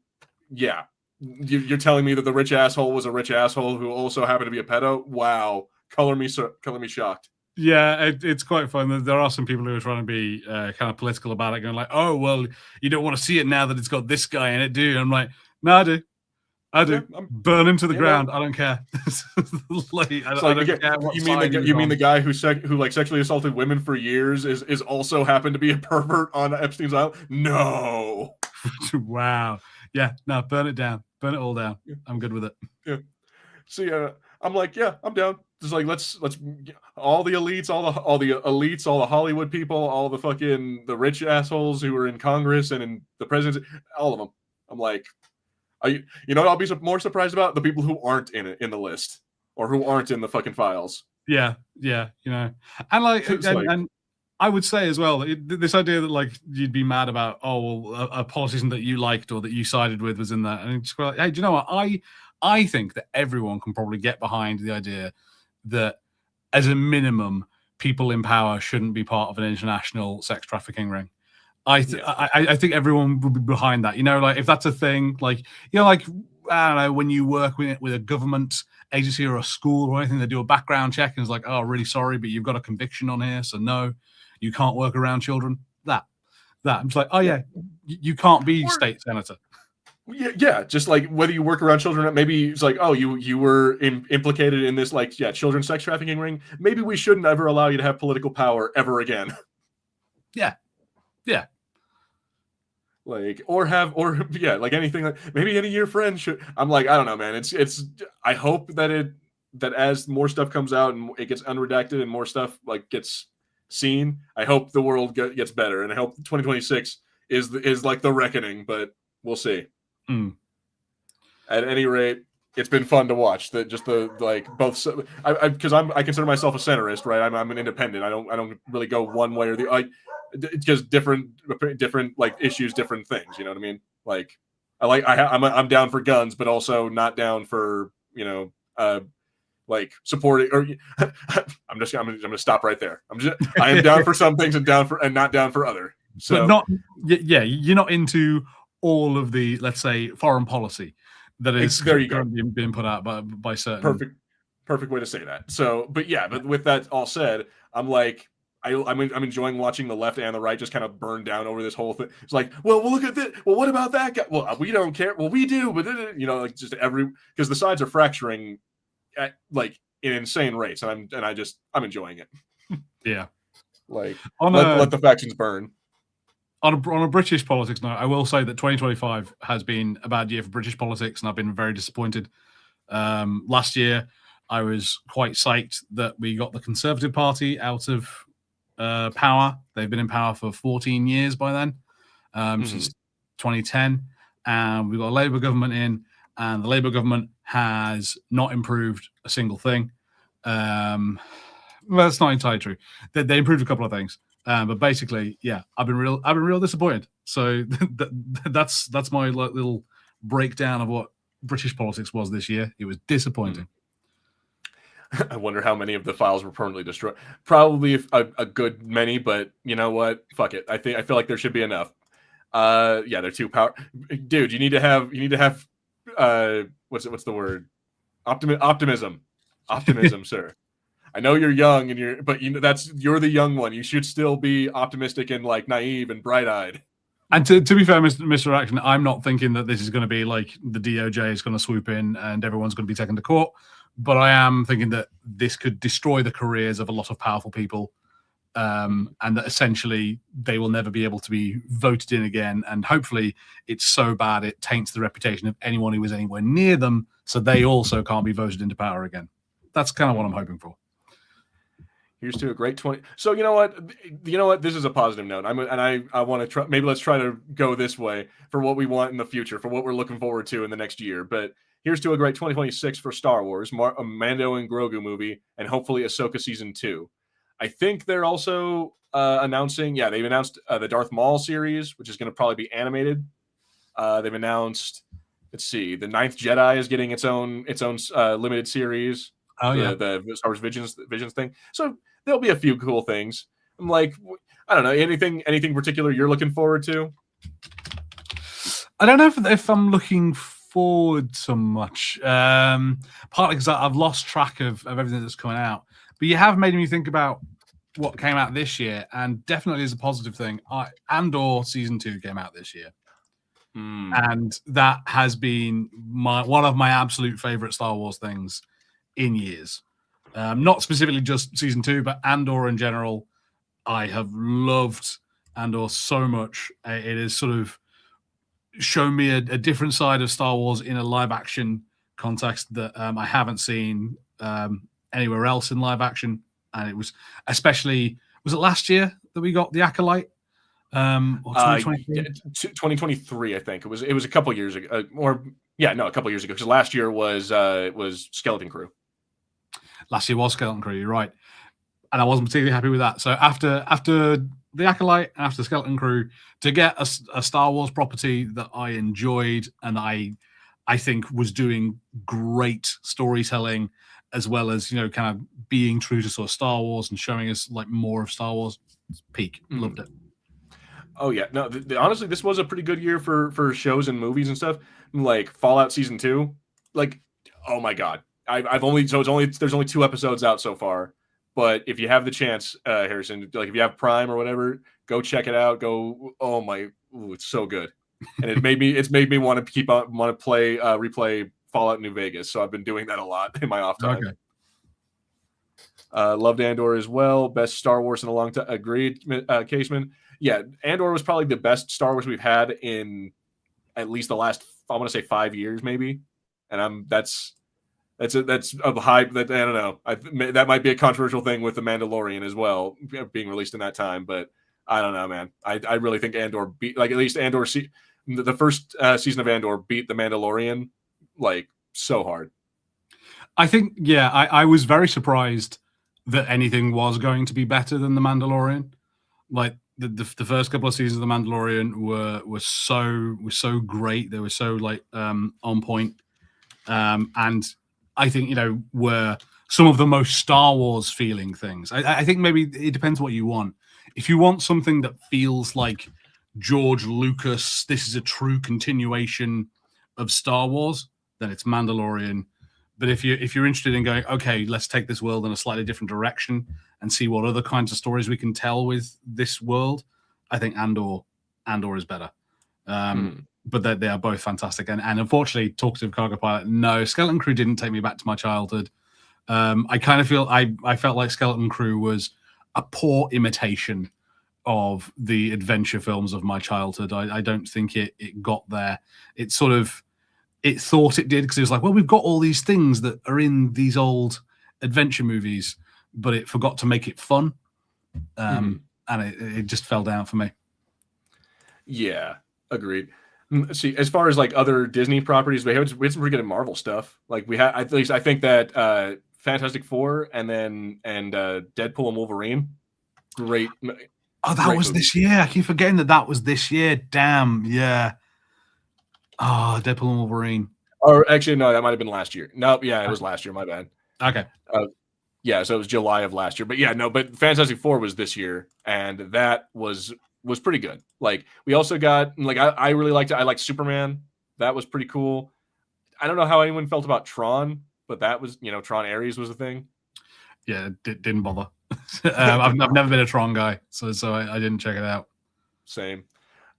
yeah. You're telling me that the rich asshole was a rich asshole who also happened to be a pedo? Wow, color me shocked. Yeah, it's quite fun. There are some people who are trying to be kind of political about it, going like, "Oh, well, you don't want to see it now that it's got this guy in it, do you?" And I'm like, "No, I do. Yeah, burn him to the ground. I don't care." You mean the guy who sexually assaulted women for years is also happened to be a pervert on Epstein's Island? No. Wow. Yeah. No. Burn it down. Burn it all down. Yeah. I'm good with it. Yeah. So I'm like, yeah, I'm down. Just let's all the elites, all the Hollywood people, all the fucking the rich assholes who are in Congress and in the presidency, all of them. I'm like, I'll be more surprised about the people who aren't in the list or who aren't in the fucking files. Yeah, and and I would say as well, this idea that you'd be mad about, a politician that you liked or that you sided with was in that, and it's like, hey, do you know what? I think that everyone can probably get behind the idea that, as a minimum, people in power shouldn't be part of an international sex trafficking ring. I think everyone would be behind that. If that's a thing, I don't know, when you work with a government agency or a school or anything, they do a background check and it's like, oh, really sorry, but you've got a conviction on here, so no, you can't work around children. That I'm just like, oh yeah, you can't be state senator. Yeah, just like whether you work around children, maybe it's like, oh, you were implicated in this children's sex trafficking ring. Maybe we shouldn't ever allow you to have political power ever again. Yeah. Anything maybe any of your friends should. I'm like, I don't know, man. It's. I hope that as more stuff comes out and it gets unredacted and more stuff gets seen, I hope the world gets better, and I hope 2026 is like the reckoning. But we'll see. At any rate, it's been fun to watch. Both because I consider myself a centrist, right? I'm an independent. I don't really go one way or the other. It's just different issues, different things. You know what I mean? I'm down for guns, but also not down for supporting. Or I'm gonna stop right there. I am down for some things and not down for other. So, but you're not into all of the, let's say, foreign policy that is currently being put out by certain. Perfect way to say that. So, but with that all said, I'm like, I'm enjoying watching the left and the right just kind of burn down over this whole thing. It's like, well, look at this. Well, what about that guy? Well, we don't care. Well, we do, but like just because the sides are fracturing at like in insane rates, and I'm enjoying it. Yeah. Like let the factions burn. On a British politics note, I will say that 2025 has been a bad year for British politics, and I've been very disappointed. Last year, I was quite psyched that we got the Conservative Party out of power. They've been in power for 14 years by then, since 2010. And we've got a Labour government in, and the Labour government has not improved a single thing. Well, that's not entirely true. They improved a couple of things. But basically, yeah, I've been real disappointed. So that's my little breakdown of what British politics was this year. It was disappointing. I wonder how many of the files were permanently destroyed. Probably a good many, but you know what? Fuck it. I feel like there should be enough. Yeah, they're too power. Dude, you need to have what's the word? Optimism, sir. I know you're young but you're the young one. You should still be optimistic and like naive and bright-eyed. And to be fair, Mr. Action, I'm not thinking that this is going to be like the DOJ is going to swoop in and everyone's going to be taken to court. But I am thinking that this could destroy the careers of a lot of powerful people, and that essentially they will never be able to be voted in again. And hopefully it's so bad it taints the reputation of anyone who was anywhere near them, so they also can't be voted into power again. That's kind of what I'm hoping for. Here's to a great 20. So you know what? This is a positive note. I want to try. Maybe let's try to go this way for what we want in the future, for what we're looking forward to in the next year. But here's to a great 2026 for Star Wars, a Mando and Grogu movie, and hopefully Ahsoka season 2. I think they're also announcing. Yeah, they've announced the Darth Maul series, which is going to probably be animated. They've announced. Let's see, the Ninth Jedi is getting its own limited series. Oh yeah, the Star Wars Visions thing. So there'll be a few cool things. I'm like, I don't know, anything particular you're looking forward to? I don't know if I'm looking forward so much. Partly because I've lost track of everything that's coming out. But you have made me think about what came out this year, and definitely is a positive thing. Andor season 2 came out this year. And that has been one of my absolute favorite Star Wars things in years. Not specifically just season 2, but Andor in general. I have loved Andor so much. It has sort of shown me a different side of Star Wars in a live action context that I haven't seen anywhere else in live action. And it was especially, was it last year that we got The Acolyte? Or 2023, I think. It was a couple years ago. A couple years ago, because last year was Skeleton Crew. Last year was Skeleton Crew, you're right. And I wasn't particularly happy with that. So after The Acolyte and after Skeleton Crew, to get a Star Wars property that I enjoyed and I think was doing great storytelling, as well as, kind of being true to sort of Star Wars and showing us like more of Star Wars, peak. Loved it. Oh yeah, no. Honestly, this was a pretty good year for shows and movies and stuff. Like Fallout season 2, like, oh my god, there's only 2 episodes out so far. But if you have the chance, Harrison, like if you have Prime or whatever, go check it out. It's so good, and it's made me want to replay Fallout New Vegas. So I've been doing that a lot in my off time. Okay. Loved Andor as well. Best Star Wars in a long time. Agreed, Caseman. Yeah, Andor was probably the best Star Wars we've had in at least the last, I want to say 5 years, maybe. And that's a high. That I don't know. That might be a controversial thing with the Mandalorian as well, being released in that time. But I don't know, man. I really think Andor beat, like, at least Andor. The first season of Andor beat the Mandalorian like so hard. I think, yeah, I was very surprised that anything was going to be better than the Mandalorian. Like the first couple of seasons of the Mandalorian were so great. They were so like on point. And I think, were some of the most Star Wars feeling things. I think maybe it depends what you want. If you want something that feels like George Lucas, this is a true continuation of Star Wars, then it's Mandalorian. But if you're interested in going, okay, let's take this world in a slightly different direction and see what other kinds of stories we can tell with this world, I think Andor is better. But they are both fantastic. And unfortunately, Talkative Cargo Pilot, no, Skeleton Crew didn't take me back to my childhood. I kind of feel I felt like Skeleton Crew was a poor imitation of the adventure films of my childhood. I don't think it got there. It thought it did, because it was like, well, we've got all these things that are in these old adventure movies, but it forgot to make it fun. And it just fell down for me. Yeah, agreed. See, as far as like other Disney properties, we had some pretty good Marvel stuff. Like we had, at least I think that Fantastic Four and Deadpool and Wolverine, great. Oh, that was this year. I keep forgetting that was this year. Damn, yeah. Oh, Deadpool and Wolverine. Or actually, no, that might have been last year. No, yeah, it was last year. My bad. Okay. Yeah, so it was July of last year. But yeah, no, but Fantastic Four was this year, and that was pretty good. Like we also got I really liked it. I liked Superman. That was pretty cool. I don't know how anyone felt about Tron, but that was Tron Ares was a thing. Yeah, it didn't bother. I've never been a Tron guy, so I didn't check it out. Same.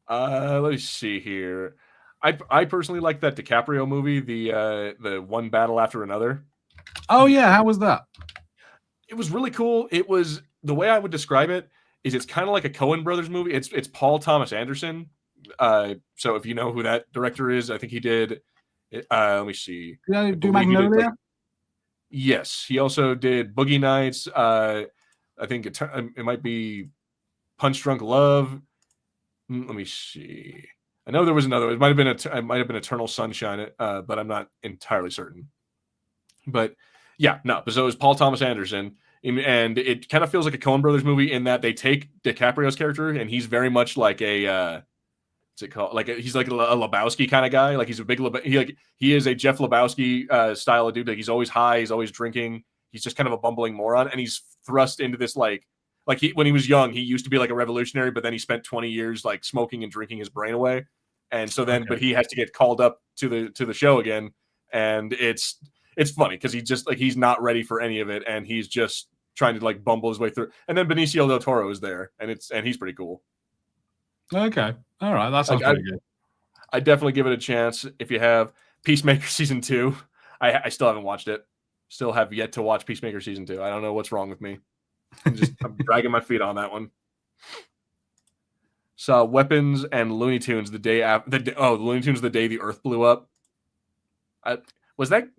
Let me see here. I personally like that DiCaprio movie, the One Battle After Another. Oh yeah, how was that? It was really cool. It was, the way I would describe it is it's kind of like a Coen Brothers movie. It's Paul Thomas Anderson. So if you know who that director is, I think he did. Let me see. Did do Magnolia? Yes, he also did Boogie Nights. I think it might be Punch Drunk Love. Let me see. I know there was another. It might have been Eternal Sunshine, but I'm not entirely certain. But yeah, no. So it was Paul Thomas Anderson, and it kind of feels like a Coen Brothers movie in that they take DiCaprio's character, and he's very much like a what's it called? Like he's like a Lebowski kind of guy. Like he's a big he is a Jeff Lebowski style of dude. Like he's always high, he's always drinking. He's just kind of a bumbling moron, and he's thrust into this like when he was young, he used to be like a revolutionary, but then he spent 20 years like smoking and drinking his brain away, and so then but he has to get called up to the show again, and it's funny because he's not ready for any of it, and he's just trying to like bumble his way through. And then Benicio del Toro is there, and he's pretty cool. Okay, all right, that sounds pretty good. I definitely give it a chance if you have. Peacemaker season 2. I still haven't watched it. Still have yet to watch Peacemaker season 2. I don't know what's wrong with me. I'm dragging my feet on that one. Saw Weapons and Looney Tunes the day after. Looney Tunes the day the Earth blew up. Was that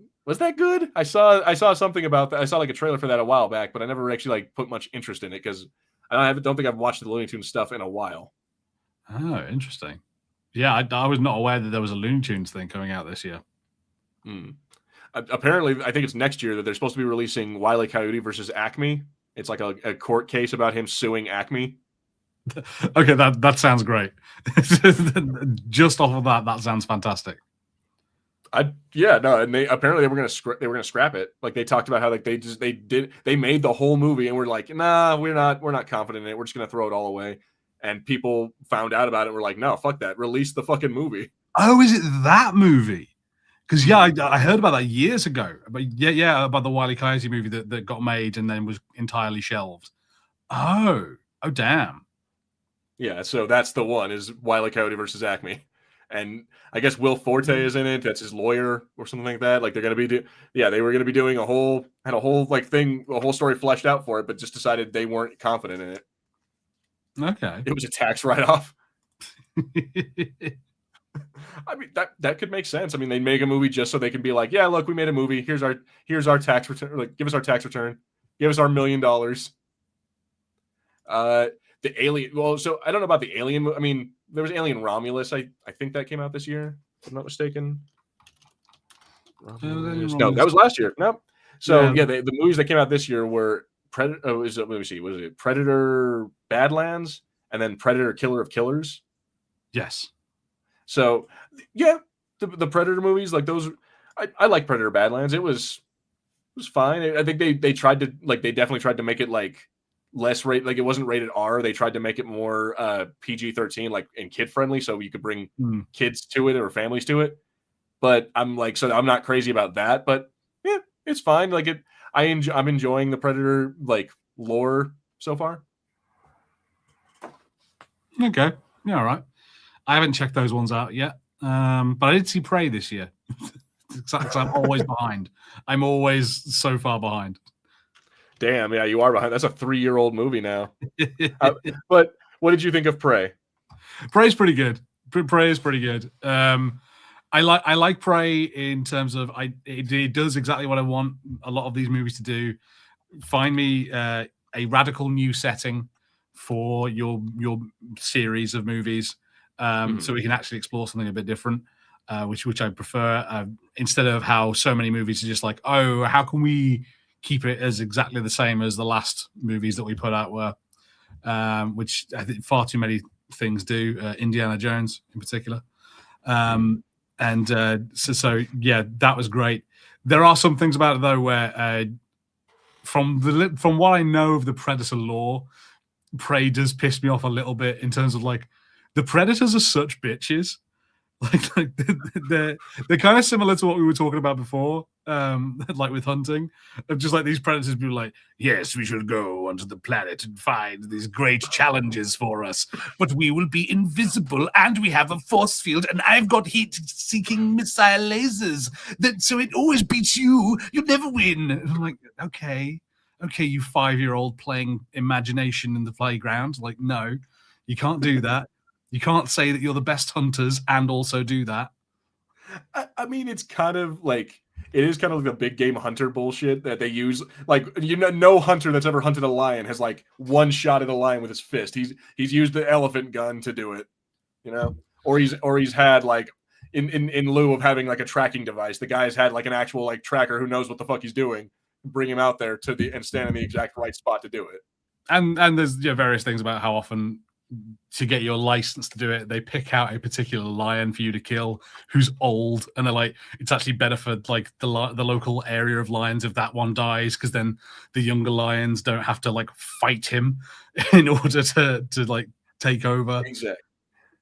good? I saw something about that. I saw like a trailer for that a while back, but I never actually like put much interest in it because I don't think I've watched the Looney Tunes stuff in a while. Oh, interesting. Yeah, I was not aware that there was a Looney Tunes thing coming out this year. Apparently, I think it's next year that they're supposed to be releasing Wile E. Coyote versus Acme. It's like a court case about him suing Acme. Okay, that sounds great. Just off of that sounds fantastic. And they apparently were gonna scrap it. Like they talked about how like they made the whole movie and we're like, nah, we're not confident in it. We're just gonna throw it all away. And people found out about it. We're like, no, fuck that. Release the fucking movie. Oh, is it that movie? Because I heard about that years ago. But about the Wile E. Coyote movie that got made and then was entirely shelved. Oh, damn. Yeah, so that's the one, is Wile E. Coyote versus Acme. And I guess Will Forte is in it. That's his lawyer or something like that. Like they're going to be they were going to be doing a whole story fleshed out for it, but just decided they weren't confident in it. Okay. It was a tax write-off. I mean, that could make sense. I mean, they make a movie just so they can be like, yeah, look, we made a movie. Here's our tax return. Like, give us our tax return. Give us our $1 million. The Alien. Well, so I don't know about the Alien. I mean, there was Alien Romulus. I think that came out this year, if I'm not mistaken. No, that was last year. No. So the movies that came out this year were Predator. Oh, let me see. Was it Predator Badlands and then Predator Killer of Killers? Yes. So yeah, the Predator movies, like those, I like Predator Badlands. It was fine. I think they tried to they definitely tried to make it like less rate, like it wasn't rated R. They tried to make it more PG-13, like and kid friendly, so you could bring kids to it or families to it. But I'm not crazy about that. But yeah, it's fine. Like I'm enjoying the Predator like lore so far. Okay, yeah, all right. I haven't checked those ones out yet, but I did see Prey this year. Because I'm always behind. I'm always so far behind. Damn, yeah, you are behind. That's a 3-year-old movie now. But what did you think of Prey? Prey's pretty good. Prey is pretty good. I like Prey in terms of it does exactly what I want a lot of these movies to do. Find me a radical new setting for your series of movies, so we can actually explore something a bit different, which I prefer, instead of how so many movies are just like, oh, how can we keep it as exactly the same as the last movies that we put out were, which I think far too many things do, Indiana Jones in particular. So yeah, that was great. There are some things about it though where from what I know of the Predator lore, Prey does piss me off a little bit in terms of like the Predators are such bitches. Like they're kind of similar to what we were talking about before, like with hunting, of just like these predators be like, yes, we should go onto the planet and find these great challenges for us, but we will be invisible and we have a force field and I've got heat-seeking missile lasers so it always beats you. You never win. And I'm like, okay, you 5-year-old playing imagination in the playground. Like, no, you can't do that. You can't say that you're the best hunters and also do that. I mean, it's kind of like it is kind of like the big game hunter bullshit that they use. Like, no hunter that's ever hunted a lion has like one shot at a lion with his fist. He's used the elephant gun to do it, or he's had like in lieu of having like a tracking device, the guy's had like an actual like tracker who knows what the fuck he's doing. Bring him out there and stand in the exact right spot to do it. And there's various things about how often, to get your license to do it, they pick out a particular lion for you to kill who's old, and they're like, it's actually better for like the local area of lions if that one dies, because then the younger lions don't have to like fight him in order to like take over. Exactly.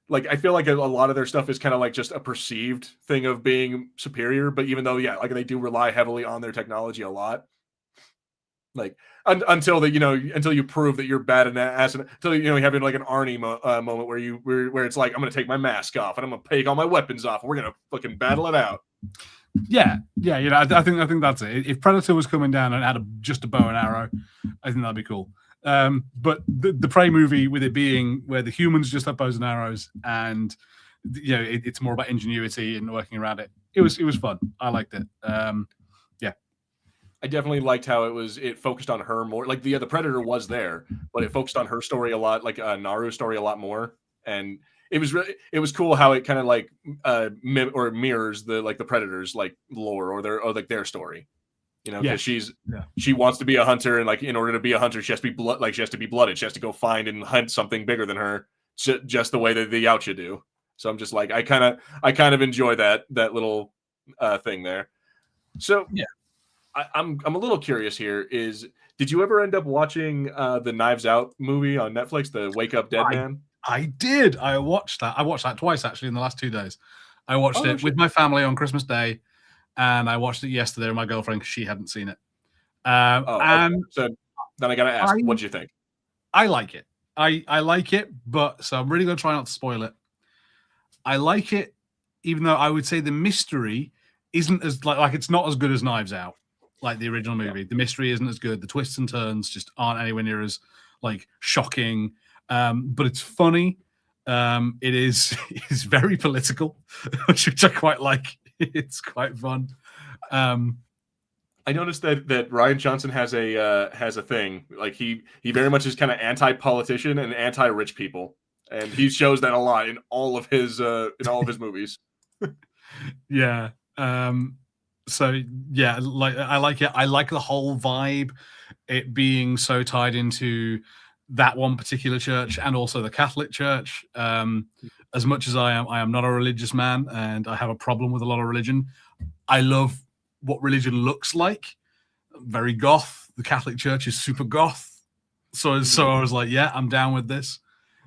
Like, I feel like a lot of their stuff is kind of like just a perceived thing of being superior, but even though, yeah, like they do rely heavily on their technology a lot. Like until you prove that you're bad in that until you having like an Arnie moment where it's like, I'm gonna take my mask off and I'm gonna take all my weapons off and we're gonna fucking battle it out. Yeah. I think that's it. If Predator was coming down and had just a bow and arrow, I think that'd be cool. But the Prey movie, with it being where the humans just have bows and arrows, and it's more about ingenuity and working around it. It was fun. I liked it. I definitely liked how it focused on her more. Like the Predator was there, but it focused on her story a lot, like Naru's story a lot more. And it was cool how it kind of like mirrors the Predators like lore or their story. Because she wants to be a hunter, and like in order to be a hunter, she has to be blooded. She has to go find and hunt something bigger than her, just the way that the Yautja do. So I'm just like, I kind of enjoy that little thing there. So yeah. I'm a little curious here. Did you ever end up watching the Knives Out movie on Netflix, the Wake Up Dead Man? I did. I watched that. I watched that twice actually in the last 2 days. I watched it with my family on Christmas Day, and I watched it yesterday with my girlfriend because she hadn't seen it. And so then I gotta ask, what did you think? I like it. I like it, but so I'm really gonna try not to spoil it. I like it, even though I would say the mystery isn't as like it's not as good as Knives Out. Like the original movie, the mystery isn't as good. The twists and turns just aren't anywhere near as like shocking. But it's funny. It is very political, which I quite like. It's quite fun. I noticed that Rian Johnson has a thing. Like he very much is kind of anti-politician and anti-rich people, and he shows that a lot in all of his movies. Yeah. So yeah, like I like it. I like the whole vibe, it being so tied into that one particular church and also the Catholic Church. As much as I am not a religious man, and I have a problem with a lot of religion. I love what religion looks like. Very goth. The Catholic Church is super goth. So I was like, yeah, I'm down with this.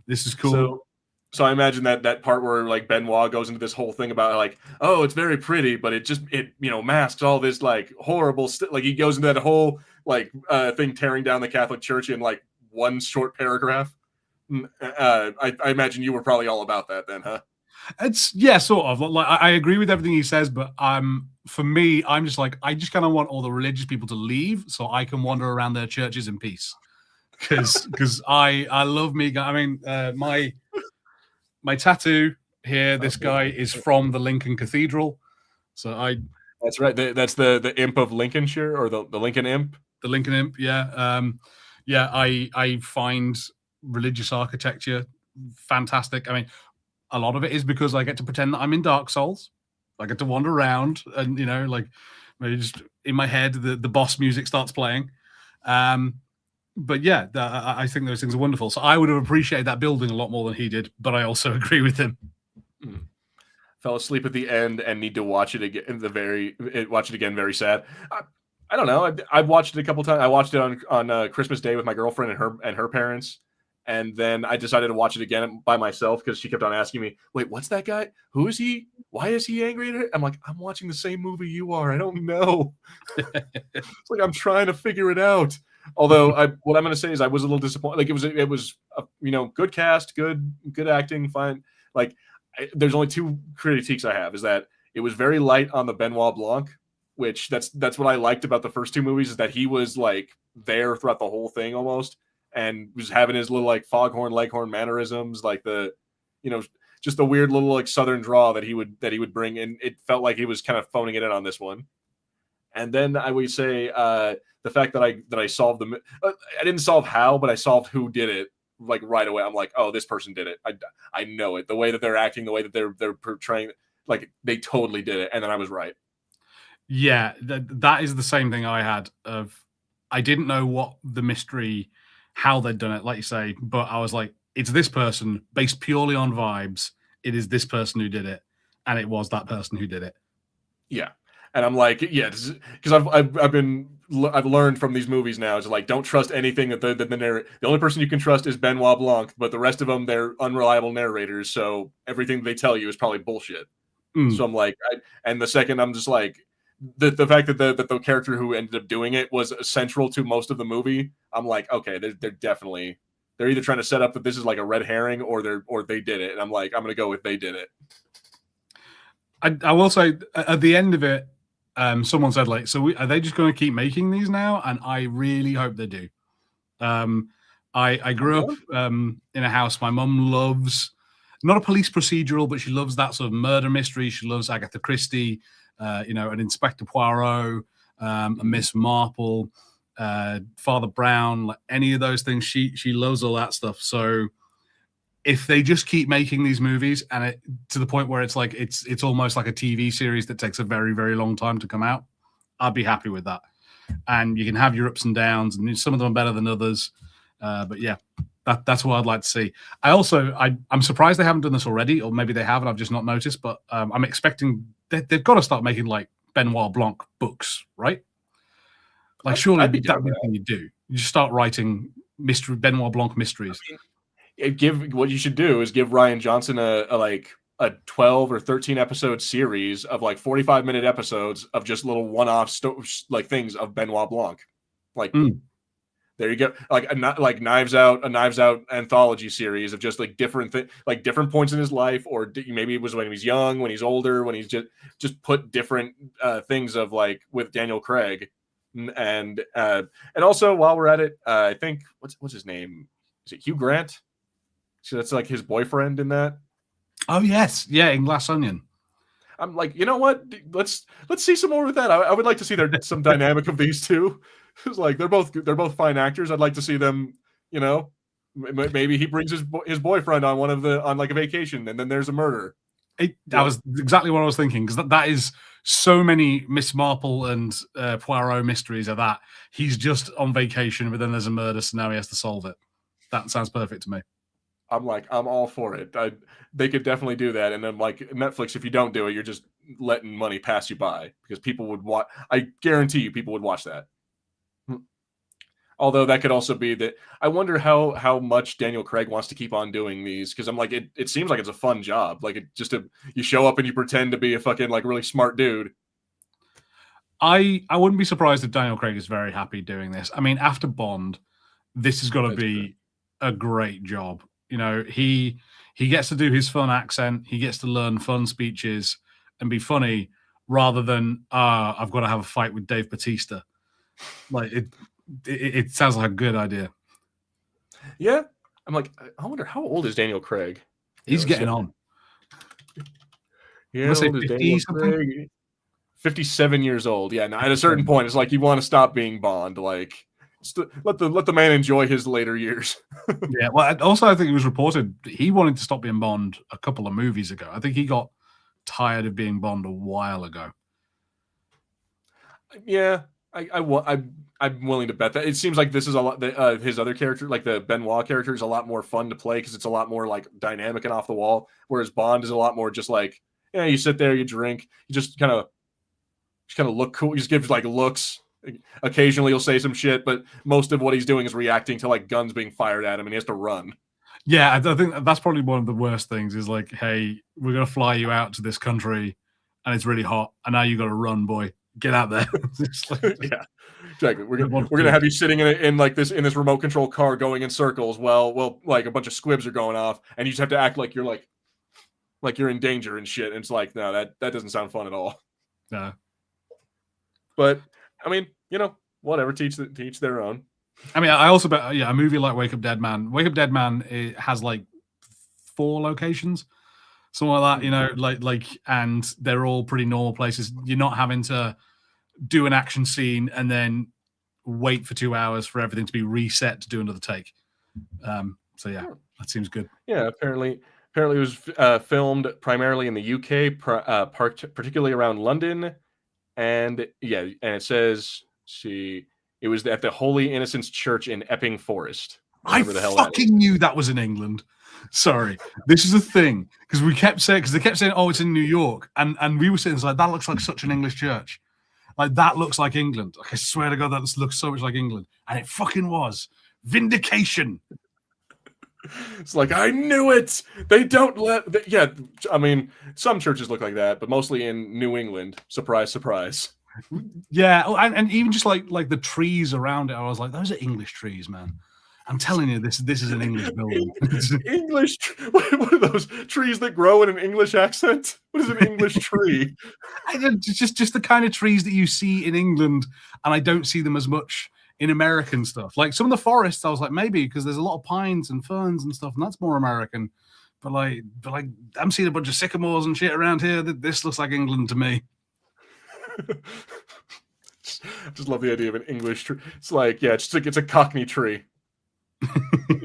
This is cool. So I imagine that part where like Benoit goes into this whole thing about like, oh, it's very pretty, but it masks all this like horrible like he goes into that whole thing tearing down the Catholic Church in like one short paragraph. I imagine you were probably all about that then, huh? It's sort of. Like I agree with everything he says, but for me, I'm just like I just kind of want all the religious people to leave so I can wander around their churches in peace. Because I love me. I mean, my tattoo here. This guy is from the Lincoln Cathedral, so That's right. That's the imp of Lincolnshire, or the Lincoln imp. The Lincoln imp. Yeah, yeah. I find religious architecture fantastic. I mean, a lot of it is because I get to pretend that I'm in Dark Souls. I get to wander around, and like maybe just in my head, the boss music starts playing. But yeah, I think those things are wonderful. So I would have appreciated that building a lot more than he did. But I also agree with him. Fell asleep at the end and need to watch it again. Watch it again. Very sad. I don't know. I've watched it a couple times. I watched it on Christmas Day with my girlfriend and her parents. And then I decided to watch it again by myself because she kept on asking me, "Wait, what's that guy? Who is he? Why is he angry at her?" I'm like, "I'm watching the same movie you are. I don't know." It's like I'm trying to figure it out. Although what I'm going to say is I was a little disappointed. Like it was good cast, good acting, fine. Like there's only two critiques I have: is that it was very light on the Benoit Blanc, which that's what I liked about the first two movies, is that he was like there throughout the whole thing almost, and was having his little like foghorn leghorn mannerisms, like the just the weird little like southern draw that he would bring, and it felt like he was kind of phoning it in on this one. And then I would say the fact that I solved I didn't solve how, but I solved who did it like right away. I'm like, oh, this person did it. I know it. The way that they're acting, the way that they're portraying, like they totally did it. And then I was right. Yeah, that is the same thing I had. I didn't know what the mystery, how they'd done it, like you say, but I was like, it's this person based purely on vibes. It is this person who did it, and it was that person who did it. Yeah. And I'm like, yeah, because I've learned from these movies now is like, don't trust anything that the only person you can trust is Benoit Blanc, but the rest of them, they're unreliable narrators. So everything they tell you is probably bullshit. So I'm like, and the second I'm just like, the fact that the character who ended up doing it was central to most of the movie. I'm like, okay, they're either trying to set up that this is like a red herring or they did it. And I'm like, I'm going to go with they did it. I will say at the end of it, someone said like, so are they just going to keep making these now? And I really hope they do. I grew up in a house. My mum loves not a police procedural, but she loves that sort of murder mystery. She loves Agatha Christie, an Inspector Poirot, a Miss Marple, Father Brown, like any of those things. She loves all that stuff. So if they just keep making these movies and it to the point where it's like it's almost like a TV series that takes a very, very long time to come out, I'd be happy with that. And you can have your ups and downs, and some of them are better than others. But yeah, that's what I'd like to see. I'm surprised they haven't done this already, or maybe they have and I've just not noticed. But I'm expecting they've got to start making like Benoit Blanc books, right? Like surely that'd be the thing you do. You just start writing Benoit Blanc mysteries. I mean, what you should do is give Ryan Johnson a 12 or 13 episode series of like 45-minute episodes of just little one-off like things of Benoit Blanc. Like there you go. Like a Knives Out anthology series of just like different like different points in his life, or maybe it was when he was young, when he's older, when he's just put different things of like with Daniel Craig. And also while we're at it, I think what's his name? Is it Hugh Grant? So that's like his boyfriend in that. Oh yes, yeah, in Glass Onion. I'm like, you know what? Let's see some more with that. I would like to see some dynamic of these two. It's like they're both fine actors. I'd like to see them. Maybe he brings his boyfriend on like a vacation, and then there's a murder. That was exactly what I was thinking, because that is so many Miss Marple and Poirot mysteries are that he's just on vacation, but then there's a murder, so now he has to solve it. That sounds perfect to me. I'm all for it. They could definitely do that. And then like Netflix, if you don't do it, you're just letting money pass you by, because people would watch. I guarantee you people would watch that. Although that could also be that I wonder how much Daniel Craig wants to keep on doing these, because I'm like, it seems like it's a fun job. Like you show up and you pretend to be a fucking like really smart dude. I wouldn't be surprised if Daniel Craig is very happy doing this. I mean, after Bond, this has got to be a great job. You know, he gets to do his fun accent. He gets to learn fun speeches and be funny rather than I've got to have a fight with Dave Bautista. Like it sounds like a good idea. Yeah, I'm like, I wonder how old is Daniel Craig? He's getting on. Yeah, Let's say old is 50 Daniel something? Craig? 57 years old. Yeah, now at a certain point, it's like you want to stop being Bond. Like, let the man enjoy his later years. Yeah. Well, also, I think it was reported he wanted to stop being Bond a couple of movies ago. I think he got tired of being Bond a while ago. Yeah, I'm willing to bet that. It seems like this is a lot. His other character, like the Benoit character, is a lot more fun to play because it's a lot more like dynamic and off the wall. Whereas Bond is a lot more just like, yeah, you sit there, you drink, you just kind of look cool. He just gives like looks. Occasionally he'll say some shit, but most of what he's doing is reacting to like guns being fired at him, and he has to run. Yeah, I think that's probably one of the worst things. Is like, hey, we're gonna fly you out to this country, and it's really hot, and now you got to run, boy. Get out there. Yeah, exactly. We're gonna have you sitting in this remote control car going in circles. Well, like a bunch of squibs are going off, and you just have to act like you're in danger and shit. And it's like, no, that doesn't sound fun at all. No. But I mean, whatever. Teach their own. I mean, I also bet a movie like Wake Up Dead Man. Wake Up Dead Man, it has like 4 locations, something like that. And they're all pretty normal places. You're not having to do an action scene and then wait for 2 hours for everything to be reset to do another take. So yeah, that seems good. Yeah, apparently it was filmed primarily in the UK, particularly around London, and it says it was at the Holy Innocents Church in Epping Forest. I fucking knew that was in England. Sorry, this is a thing because they kept saying, "Oh, it's in New York," and we were sitting there like, "That looks like such an English church. Like that looks like England." Like I swear to God, that looks so much like England, and it fucking was. Vindication. It's like, I knew it. They don't yeah. I mean, some churches look like that, but mostly in New England. Surprise, surprise. Yeah, and even just like the trees around it, I was like, those are English trees, man. I'm telling you, this is an English building. English? What are those trees that grow in an English accent? What is an English tree? Just the kind of trees that you see in England, and I don't see them as much in American stuff. Like some of the forests, I was like, maybe because there's a lot of pines and ferns and stuff, and that's more American. But I'm seeing a bunch of sycamores and shit around here. This looks like England to me. Just love the idea of an English tree. It's like, yeah, it's a Cockney tree.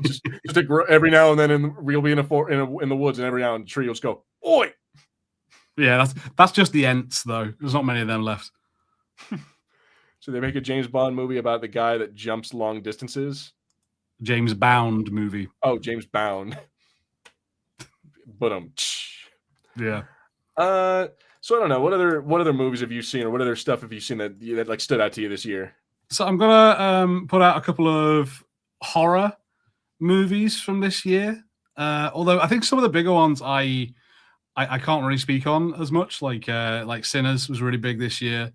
just to grow every now and then, we'll be in the woods, and every now and then the tree will just go, oi. Yeah, that's just the Ents though. There's not many of them left. So they make a James Bond movie about the guy that jumps long distances. James Bound movie. Oh, James Bound. But yeah. So I don't know. What other movies have you seen, or what other stuff have you seen that like stood out to you this year? So I'm gonna put out a couple of horror movies from this year. Although I think some of the bigger ones I can't really speak on as much. Like Sinners was really big this year.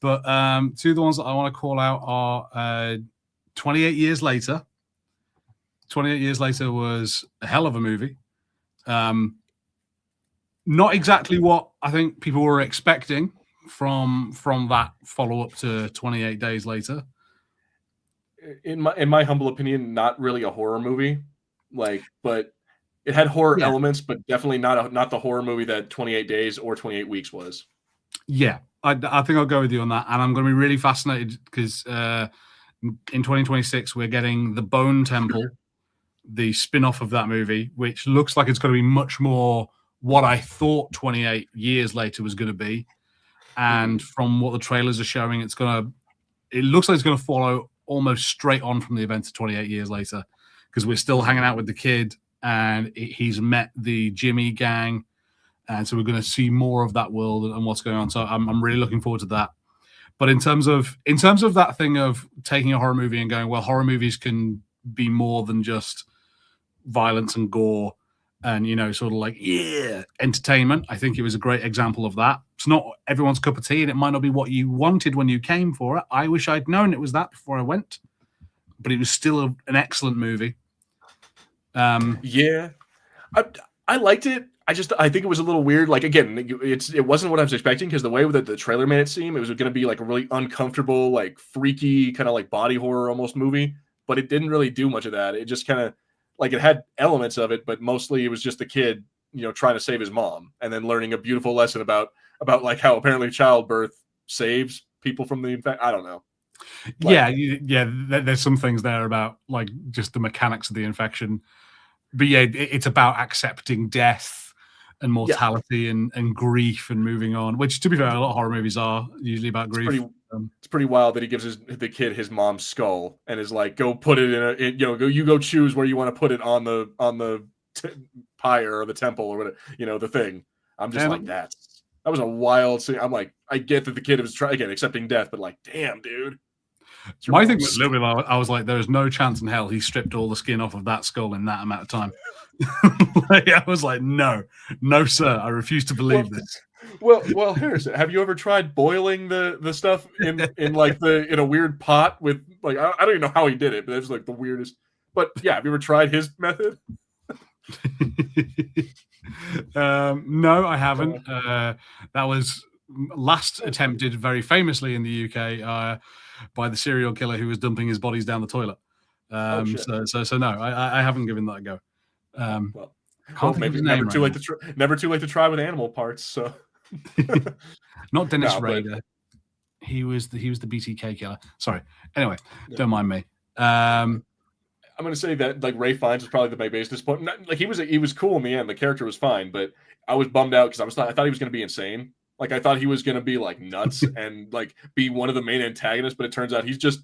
But 2 of the ones that I want to call out are 28 Years Later. 28 Years Later was a hell of a movie. Not exactly what I think people were expecting from that follow-up to 28 Days Later. In my humble opinion, not really a horror movie. But it had horror elements, but definitely not the horror movie that 28 Days or 28 Weeks was. Yeah. I think I'll go with you on that, and I'm going to be really fascinated because in 2026 we're getting The Bone Temple, the spin-off of that movie, which looks like it's going to be much more what I thought 28 Years Later was going to be, and from what the trailers are showing, it looks like it's going to follow almost straight on from the events of 28 Years Later, because we're still hanging out with the kid, and he's met the Jimmy gang. And so we're going to see more of that world and what's going on. So I'm really looking forward to that. But in terms of that thing of taking a horror movie and going, well, horror movies can be more than just violence and gore. and sort of like entertainment. I think it was a great example of that. It's not everyone's cup of tea, and it might not be what you wanted when you came for it. I wish I'd known it was that before I went, but it was still an excellent movie. Yeah, I liked it. I think it was a little weird. Like, again, it wasn't what I was expecting, because the way that the trailer made it seem, it was going to be like a really uncomfortable, like freaky kind of like body horror almost movie, but it didn't really do much of that. It just kind of like, it had elements of it, but mostly it was just the kid, trying to save his mom, and then learning a beautiful lesson about like how apparently childbirth saves people from the infection. I don't know. There's some things there about like just the mechanics of the infection, but it's about accepting death and mortality and grief and moving on, which, to be fair, a lot of horror movies are usually about grief. It's pretty wild that he gives the kid his mom's skull and is like, go put it in go choose where you want to put it on the pyre or the temple or whatever, the thing. I'm just like, that was a wild scene. I'm like, I get that the kid was accepting death, but like, damn, dude. My thing was literally, I was like, there's no chance in hell he stripped all the skin off of that skull in that amount of time. I was like, no, sir, I refuse to believe this. Well, Harrison, have you ever tried boiling the stuff in a weird pot with like, I don't even know how he did it, but it was like the weirdest. But yeah, have you ever tried his method? No, I haven't. That was last attempted very famously in the UK by the serial killer who was dumping his bodies down the toilet. So no, I haven't given that a go. Maybe never too late to try with animal parts. So not Dennis Rader. He was the BTK killer. Sorry. Anyway, don't mind me. I'm going to say that like Ray Fiennes was probably my biggest disappointment. Like he was cool in the end. The character was fine, but I was bummed out because I thought he was going to be insane. Like I thought he was going to be like nuts and like be one of the main antagonists, but it turns out he's just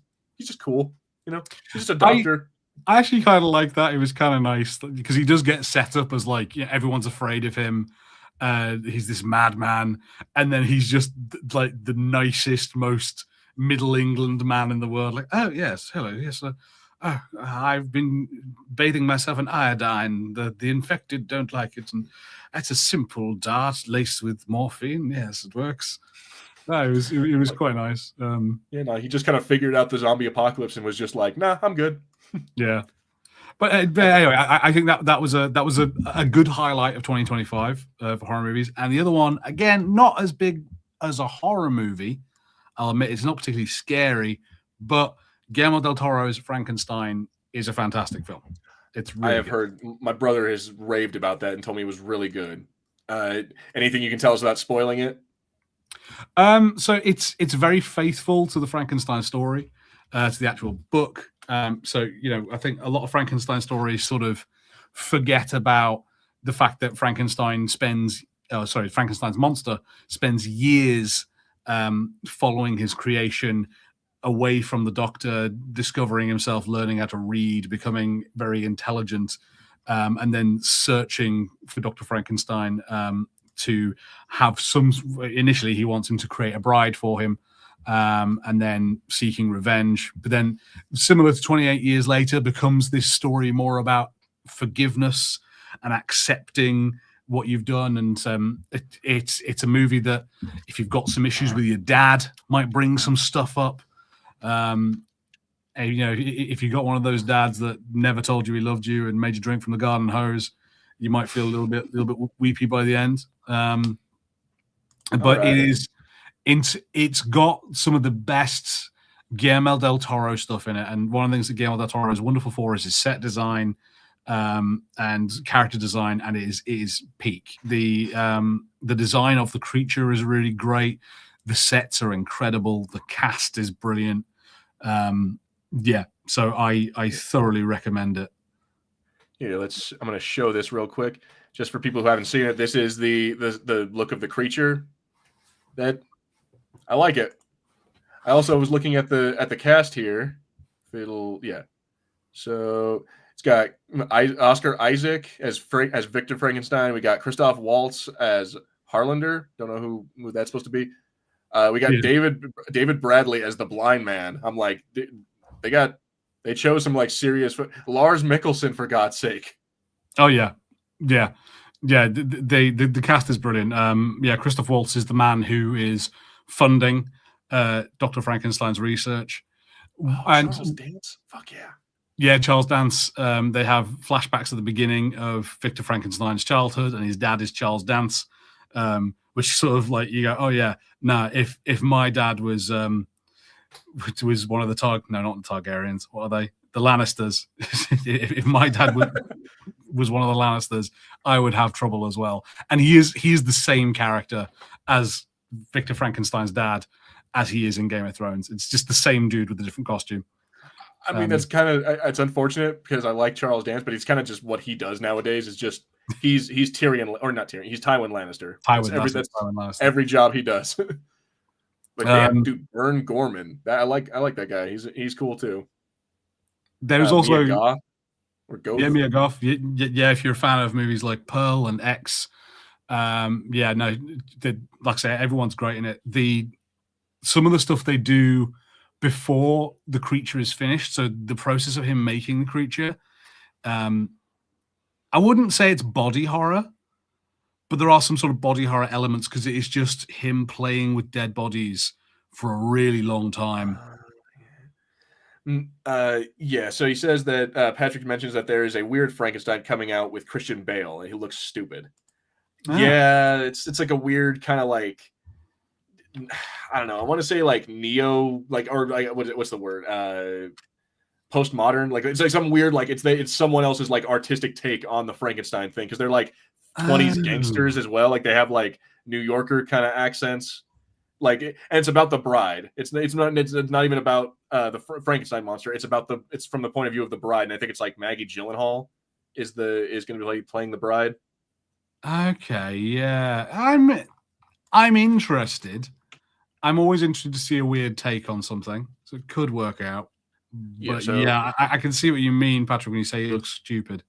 cool. He's just a doctor. I actually kind of like that. It was kind of nice because he does get set up as like everyone's afraid of him. He's this madman, and then he's just like the nicest, most Middle England man in the world. Like, oh yes, hello, yes. I've been bathing myself in iodine. The infected don't like it, and that's a simple dart laced with morphine. Yes, it works. No, it was quite nice. He just kind of figured out the zombie apocalypse and was just like, nah, I'm good. Yeah, but anyway, I think that was a good highlight of 2025 for horror movies. And the other one, again, not as big as a horror movie. I'll admit it's not particularly scary, but Guillermo del Toro's Frankenstein is a fantastic film. It's really I have heard my brother has raved about that and told me it was really good. Anything you can tell us without spoiling it? So it's very faithful to the Frankenstein story, to the actual book. So I think a lot of Frankenstein stories sort of forget about the fact that Frankenstein's monster spends years following his creation away from the doctor, discovering himself, learning how to read, becoming very intelligent, and then searching for Dr. Frankenstein to have initially he wants him to create a bride for him, and then seeking revenge. But then, similar to 28 years later, becomes this story more about forgiveness and accepting what you've done. And it's a movie that, if you've got some issues with your dad, might bring some stuff up. And, if you got one of those dads that never told you he loved you and made you drink from the garden hose, you might feel a little bit weepy by the end. But it's got some of the best Guillermo del Toro stuff in it. And one of the things that Guillermo del Toro is wonderful for is his set design and character design, and it is peak. The design of the creature is really great. The sets are incredible. The cast is brilliant. So I thoroughly recommend it. Here, I'm going to show this real quick, just for people who haven't seen it. This is the look of the creature. That I like it. I also was looking at the cast here. So it's got Oscar Isaac as Victor Frankenstein. We got Christoph Waltz as Harlander. Don't know who that's supposed to be. We got David Bradley as the blind man. I'm like, they chose some like serious Lars Mikkelsen, for God's sake. Oh yeah, Yeah, yeah. The cast is brilliant. Yeah, Christoph Waltz is the man who is funding Dr. Frankenstein's research, and Charles Dance? Fuck yeah. yeah, Charles Dance. They have flashbacks at the beginning of Victor Frankenstein's childhood, and his dad is Charles Dance, which sort of like you go, oh yeah, nah. If my dad was one of the no, not the Targaryens. What are they? The Lannisters. if my dad was one of the Lannisters, I would have trouble as well. And he is the same character as Victor Frankenstein's dad as he is in Game of Thrones. It's just the same dude with a different costume. I mean, that's kind of it's unfortunate because I like Charles Dance, but he's kind of just what he does nowadays is just he's Tyrion or not Tyrion. He's Tywin Lannister. That's Tywin Lannister. Every job he does. But damn, dude, Vern Gorman. I like that guy. He's cool too. There's also Mia Goth, or Goth. Yeah, Mia Goth. Yeah, if you're a fan of movies like Pearl and X, yeah, no, like I say, everyone's great in it. Some of the stuff they do before the creature is finished, so the process of him making the creature, I wouldn't say it's body horror, but there are some sort of body horror elements because it is just him playing with dead bodies for a really long time. Yeah, so he says that Patrick mentions that there is a weird Frankenstein coming out with Christian Bale, and he looks stupid. Yeah, it's like a weird kind of like, I don't know. I want to say like neo, like, or like what's the word? Postmodern. Like it's like some weird, like it's someone else's like artistic take on the Frankenstein thing because they're like 20s gangsters as well. Like they have like New Yorker kind of accents. Like, and it's about the bride. It's not even about the Frankenstein monster. It's from the point of view of the bride, and I think it's like Maggie Gyllenhaal is going to be playing the bride. Okay, yeah, I'm interested. I'm always interested to see a weird take on something, so it could work out. But yeah, I can see what you mean, Patrick, when you say it looks stupid.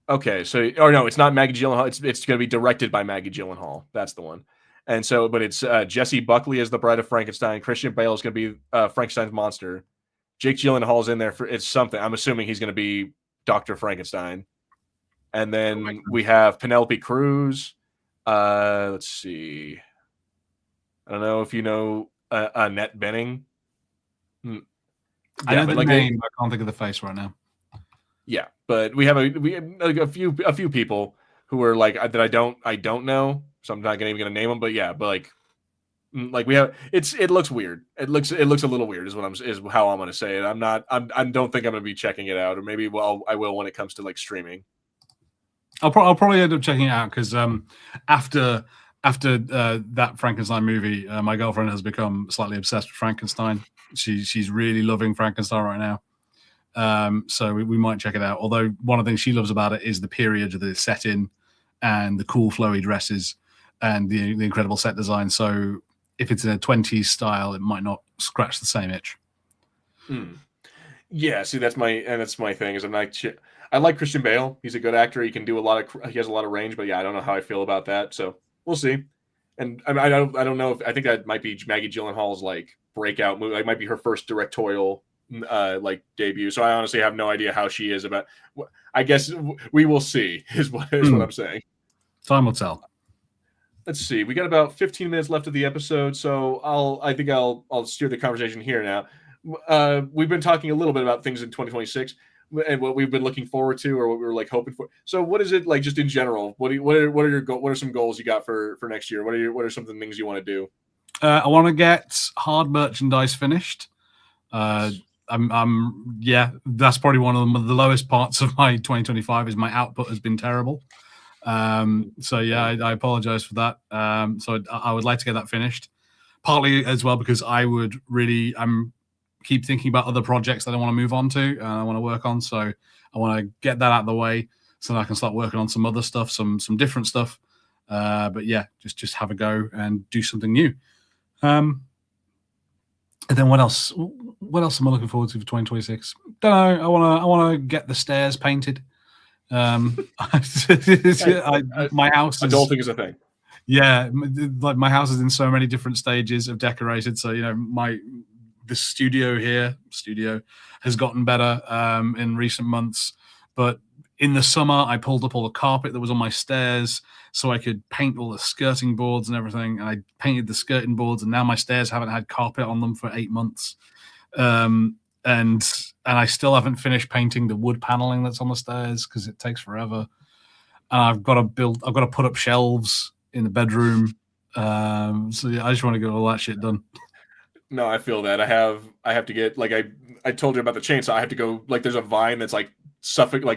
Okay, so or no, it's not Maggie Gyllenhaal. It's going to be directed by Maggie Gyllenhaal. That's the one. And so, but it's Jessie Buckley as the Bride of Frankenstein. Christian Bale is going to be Frankenstein's monster. Jake Gyllenhaal's in there for it's something. I'm assuming he's going to be Dr. Frankenstein. And then we have Penelope Cruz. Let's see. I don't know if you know Annette Bening. I know the name, but I can't think of the face right now. Yeah, but we have a few people who are like that I don't know, so I'm not even gonna name them. But yeah, but like we have it looks weird. It looks a little weird is how I'm gonna say it. I don't think I'm gonna be checking it out, or maybe I will when it comes to like streaming. I'll probably end up checking it out because after that Frankenstein movie, my girlfriend has become slightly obsessed with Frankenstein. She's really loving Frankenstein right now. So we might check it out. Although one of the things she loves about it is the period that it's set in and the cool flowy dresses and the incredible set design. So if it's in a 20s style, it might not scratch the same itch. Yeah, see, that's my thing is I like Christian Bale. He's a good actor. He has a lot of range, but yeah, I don't know how I feel about that. So we'll see. And I don't know I think that might be Maggie Gyllenhaal's like breakout movie. It might be her first directorial like debut. So I honestly have no idea how she is about. I guess we will see. Is what I'm saying. Time will tell. Let's see. We got about 15 minutes left of the episode, so I'll steer the conversation here now. We've been talking a little bit about things in 2026 and what we've been looking forward to or what we were like hoping for. So what is it like just in general? What are some goals you got for next year? What are some of the things you want to do? I want to get hard merchandise finished. That's probably one of the lowest parts of my 2025 is my output has been terrible. So yeah, I apologize for that. So I would like to get that finished, partly as well because I'm keep thinking about other projects that I want to move on to and I want to work on. So I want to get that out of the way so that I can start working on some other stuff, some different stuff. But yeah, just have a go and do something new. And then what else? What else am I looking forward to for 2026? Don't know. I want to get the stairs painted. My house. Adulting is a thing. Yeah, like my house is in so many different stages of decorated. So the studio has gotten better in recent months, but In the summer, I pulled up all the carpet that was on my stairs so I could paint all the skirting boards and everything. And I painted the skirting boards, and now my stairs haven't had carpet on them for 8 months. And I still haven't finished painting the wood paneling that's on the stairs because it takes forever. And I've got to put up shelves in the bedroom. So yeah, I just want to get all that shit done. No, I feel that. I have to get, like, I told you about the chainsaw. I have to go, like, there's a vine that's like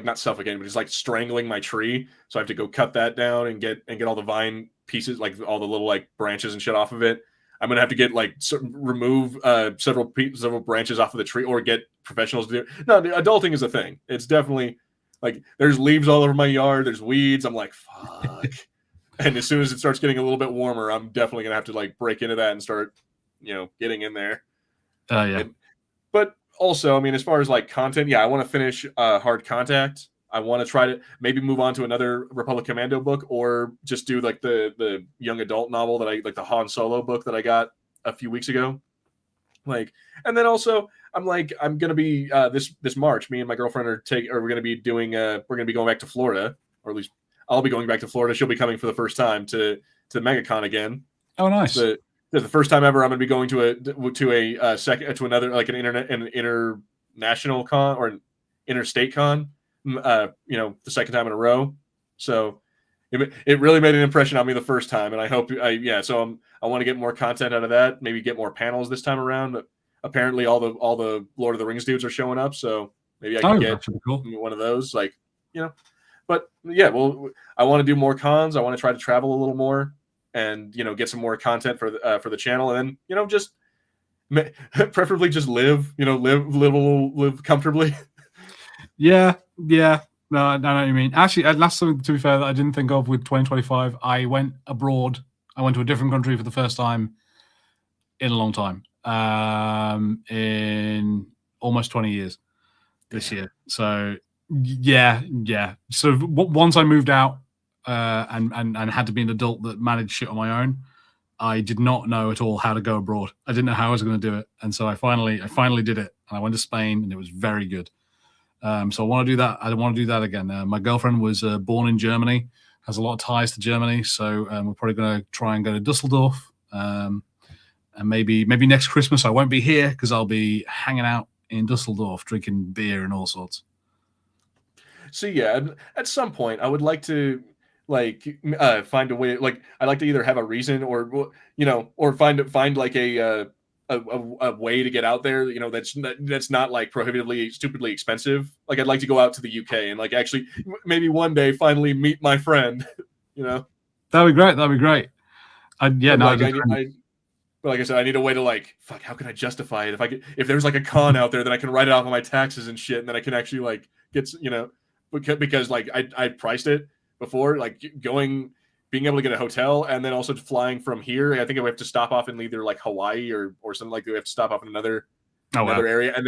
not suffocating, but it's like strangling my tree. So I have to go cut that down and get all the vine pieces, like all the little like branches and shit off of it. I'm gonna have to get like remove several branches off of the tree, or get professionals to do it. No, the adulting is a thing. It's definitely like there's leaves all over my yard. There's weeds. I'm like, fuck. And as soon as it starts getting a little bit warmer, I'm definitely gonna have to like break into that and start, getting in there. Yeah. But also, I mean, as far as like content, yeah, I want to finish Hard Contact. I want to try to maybe move on to another Republic Commando book, or just do like the young adult novel that I like, the Han Solo book that I got a few weeks ago. Like, and then also I'm gonna be this March, me and my girlfriend we're gonna be going back to Florida, or at least I'll be going back to Florida. She'll be coming for the first time to MegaCon again. Oh, nice. The first time ever I'm gonna be going to another, like an international con or an interstate con. The second time in a row. So it really made an impression on me the first time, and I hope so I want to get more content out of that, maybe get more panels this time around. But apparently all the Lord of the Rings dudes are showing up, so maybe I can get one of those, but yeah, well, I want to do more cons. I want to try to travel a little more, and get some more content for the channel, and then just preferably just live comfortably. Yeah. No, I know what you mean. Actually, last something, to be fair, that I didn't think of with 2025, I went abroad. I went to a different country for the first time in a long time, in almost 20 years this year. So, yeah. So once I moved out and had to be an adult that managed shit on my own, I did not know at all how to go abroad. I didn't know how I was going to do it. And so I finally did it. And I went to Spain, and it was very good. So I want to do that. I want to do that again. My girlfriend was born in Germany, has a lot of ties to Germany. So we're probably going to try and go to Dusseldorf. And maybe next Christmas I won't be here because I'll be hanging out in Dusseldorf, drinking beer and all sorts. So yeah, at some point I would like to find a way. Like, I'd like to either have a reason, or find like a way to get out there, that's not like prohibitively stupidly expensive. Like, I'd like to go out to the UK and like actually maybe one day finally meet my friend. That'd be great. But like I said, I need a way to like, fuck, how can I justify it? If there's like a con out there, then I can write it off on my taxes and shit, and then I can actually like get, because like I priced it before, like being able to get a hotel, and then also flying from here. I think we have to stop off in either like Hawaii or something, like we have to stop off in another area, and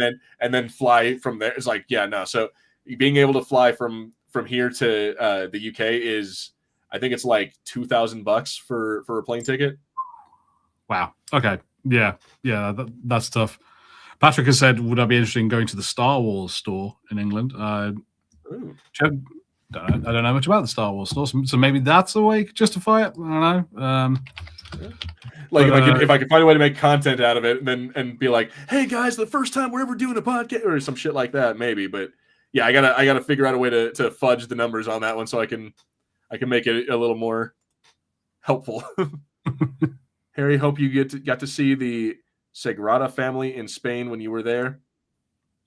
then fly from there. It's like, yeah, no. So being able to fly from here to the UK is, I think it's like $2,000 for a plane ticket. Wow. Okay. Yeah. That's tough. Patrick has said, would I be interested in going to the Star Wars store in England? I don't know much about the Star Wars store, so maybe that's a way to justify it. I don't know. If I could find a way to make content out of it, and be like, hey guys, the first time we're ever doing a podcast, or some shit like that, maybe. But yeah, I gotta figure out a way to fudge the numbers on that one, so I can make it a little more helpful. Harry, hope you got to see the Sagrada family in Spain when you were there.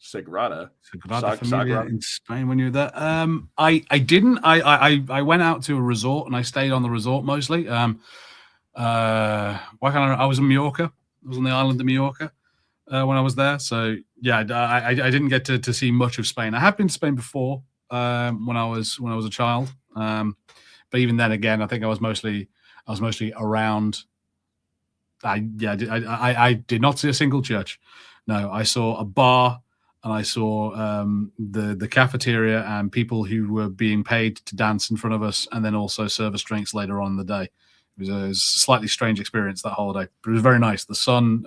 Sagrada in Spain when you were there. I didn't. I went out to a resort, and I stayed on the resort mostly. Why can't I was in Mallorca. I was on the island of Mallorca when I was there. So yeah, I didn't get to see much of Spain. I have been to Spain before when I was a child. But even then, again, I think I was mostly around. I did not see a single church. No, I saw a bar, and I saw the cafeteria and people who were being paid to dance in front of us, and then also serve us drinks later on in the day. It was a slightly strange experience that holiday, but it was very nice. The sun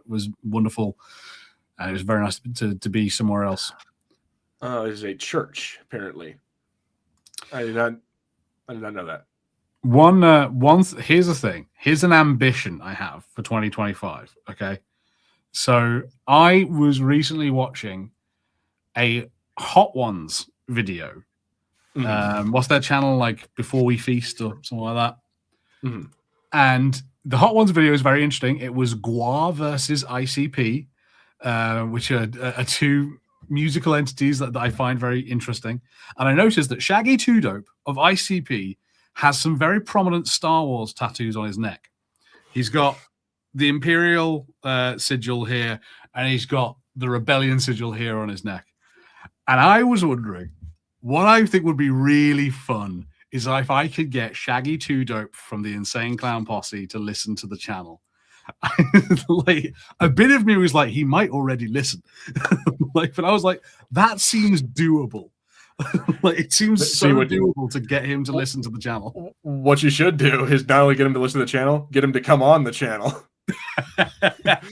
was wonderful, and it was very nice to be somewhere else. Oh, it was a church, apparently. I did not know that. Here's the thing. Here's an ambition I have for 2025. Okay. So I was recently watching a Hot Ones video. What's their channel, like Before We Feast or something like that? And the Hot Ones video is very interesting. It was Guar versus ICP, which are two musical entities that I find very interesting. And I noticed that Shaggy 2 Dope of ICP has some very prominent Star Wars tattoos on his neck. He's got the Imperial sigil here, and he's got the Rebellion sigil here on his neck. And I was wondering, what I think would be really fun is if I could get Shaggy 2 Dope from the Insane Clown Posse to listen to the channel. Like, a bit of me was like, he might already listen. Like, but I was like, that seems doable. Like, it seems so doable to get him to listen to the channel. What you should do is not only get him to listen to the channel, get him to come on the channel. Get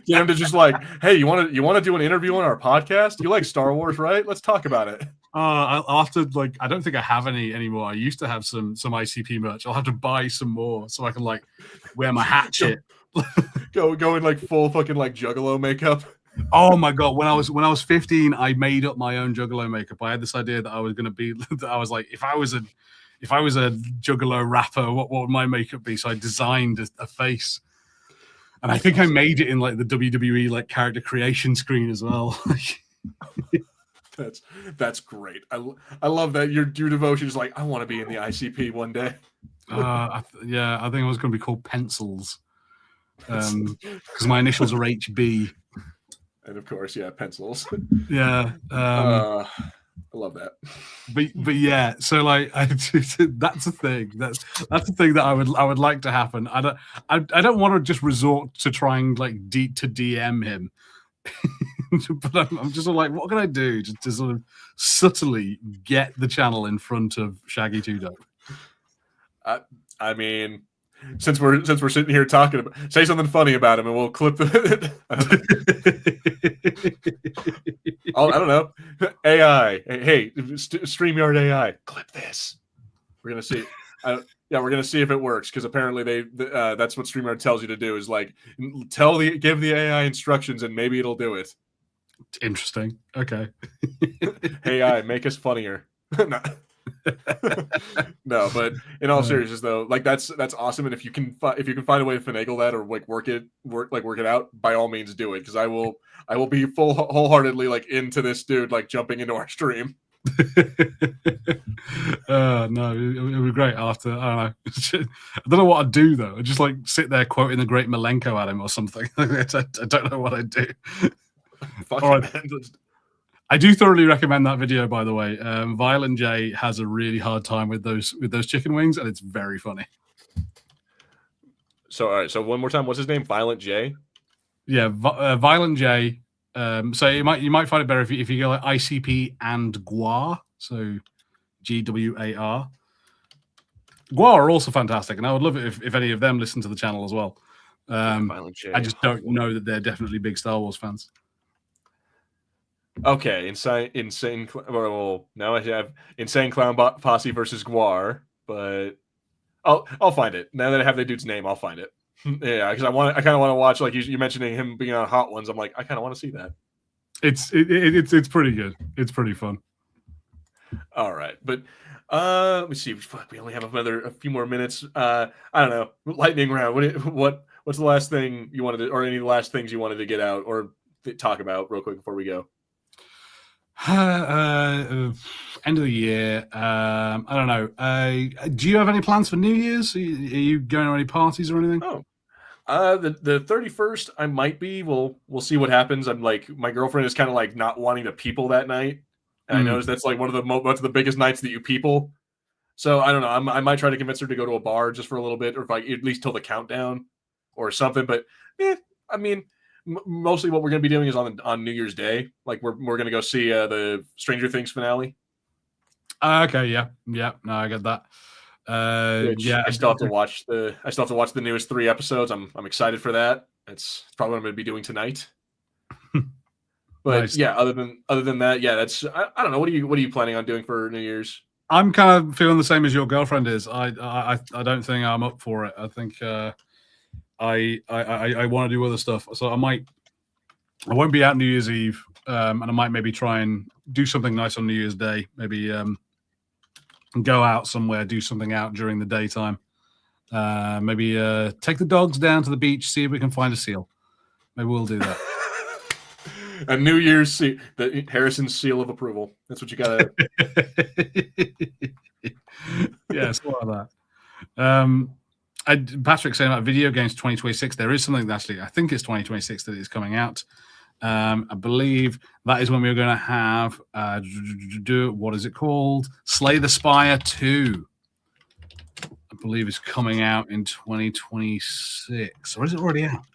him to just like, hey, you want to do an interview on our podcast? You like Star Wars, right? Let's talk about it. I'll have to, like, I don't think I have any anymore. I used to have some ICP merch. I'll have to buy some more so I can like wear my hatchet. Go in like full fucking like Juggalo makeup. Oh my god! When I was 15, I made up my own Juggalo makeup. I had this idea that I was going to be. That I was like, if I was a Juggalo rapper, what would my makeup be? So I designed a face, and I think I made it in like the WWE like character creation screen as well. That's great. I love that your devotion is like, I want to be in the ICP one day. I think I was going to be called Pencils, because my initials are HB. And of course, yeah, pencils. Yeah, I love that. But yeah, so like that's a thing. That's the thing that I would like to happen. I don't want to just resort to trying like to DM him. But I'm just like, what can I do to sort of subtly get the channel in front of Shaggy 2 Dope? I mean, since we're sitting here talking about, say something funny about him, and we'll clip the. I don't know. AI, hey, StreamYard AI, clip this. We're gonna see. We're gonna see if it works, because apparently that's what StreamYard tells you to do, is like give the AI instructions and maybe it'll do it. Interesting. Okay. AI, make us funnier. No, but in all seriousness though, like that's awesome, and if you can find a way to finagle that or like work it out, by all means do it, because I will be wholeheartedly like into this dude like jumping into our stream. No, it would be great after. I don't know what I'd do though. I'd just like sit there quoting the great Malenko at him or something. I don't know what I'd do. All right. I do thoroughly recommend that video, by the way. Violent J has a really hard time with those chicken wings, and it's very funny. So all right, so one more time, what's his name? Violent J? Yeah, Violent J. So you might find it better if you go like ICP and Guar, so GWAR. Guar are also fantastic, and I would love it if any of them listen to the channel as well. Violent J. I just don't know that they're definitely big Star Wars fans. Okay, insane. Well, now I have Insane Clown Posse versus Guar, but I'll find it. Now that I have the dude's name, I'll find it. Yeah, because I kind of want to watch, like you mentioning him being on Hot Ones. I'm like, I kind of want to see that. It's pretty good. It's pretty fun. All right, but let me see. Fuck, we only have a few more minutes. I don't know. Lightning round. What's the last thing you wanted to, or any last things you wanted to get out or talk about real quick before we go? End of the year. I don't know. Do you have any plans for New Year's? Are you going to any parties or anything? Oh, the 31st, I might be. We'll see what happens. I'm like, my girlfriend is kind of like not wanting to people that night, and I noticed that's like one of the biggest nights that you people. So I don't know. I might try to convince her to go to a bar just for a little bit, or if at least till the countdown or something. But I mean, mostly what we're going to be doing is on New Year's Day. Like we're going to go see the Stranger Things finale. Okay, yeah, no, I get that. I still have to watch the newest 3 episodes. I'm excited for that. It's probably what I'm going to be doing tonight. But nice. Yeah, other than that, yeah, that's I don't know. What are you planning on doing for New Year's? I'm kind of feeling the same as your girlfriend is. I don't think I'm up for it. I think I want to do other stuff. So I won't be out New Year's Eve, and I might maybe try and do something nice on New Year's Day. Maybe go out somewhere, do something out during the daytime. Maybe take the dogs down to the beach, see if we can find a seal. Maybe we'll do that. A New Year's seal, the Harrison seal of approval. That's what you gotta. Yeah, something like that. Patrick saying about video games 2026. There is something that actually, I think it's 2026 that is coming out. I believe that is when we're going to have what is it called? Slay the Spire 2. I believe is coming out in 2026, or is it already out?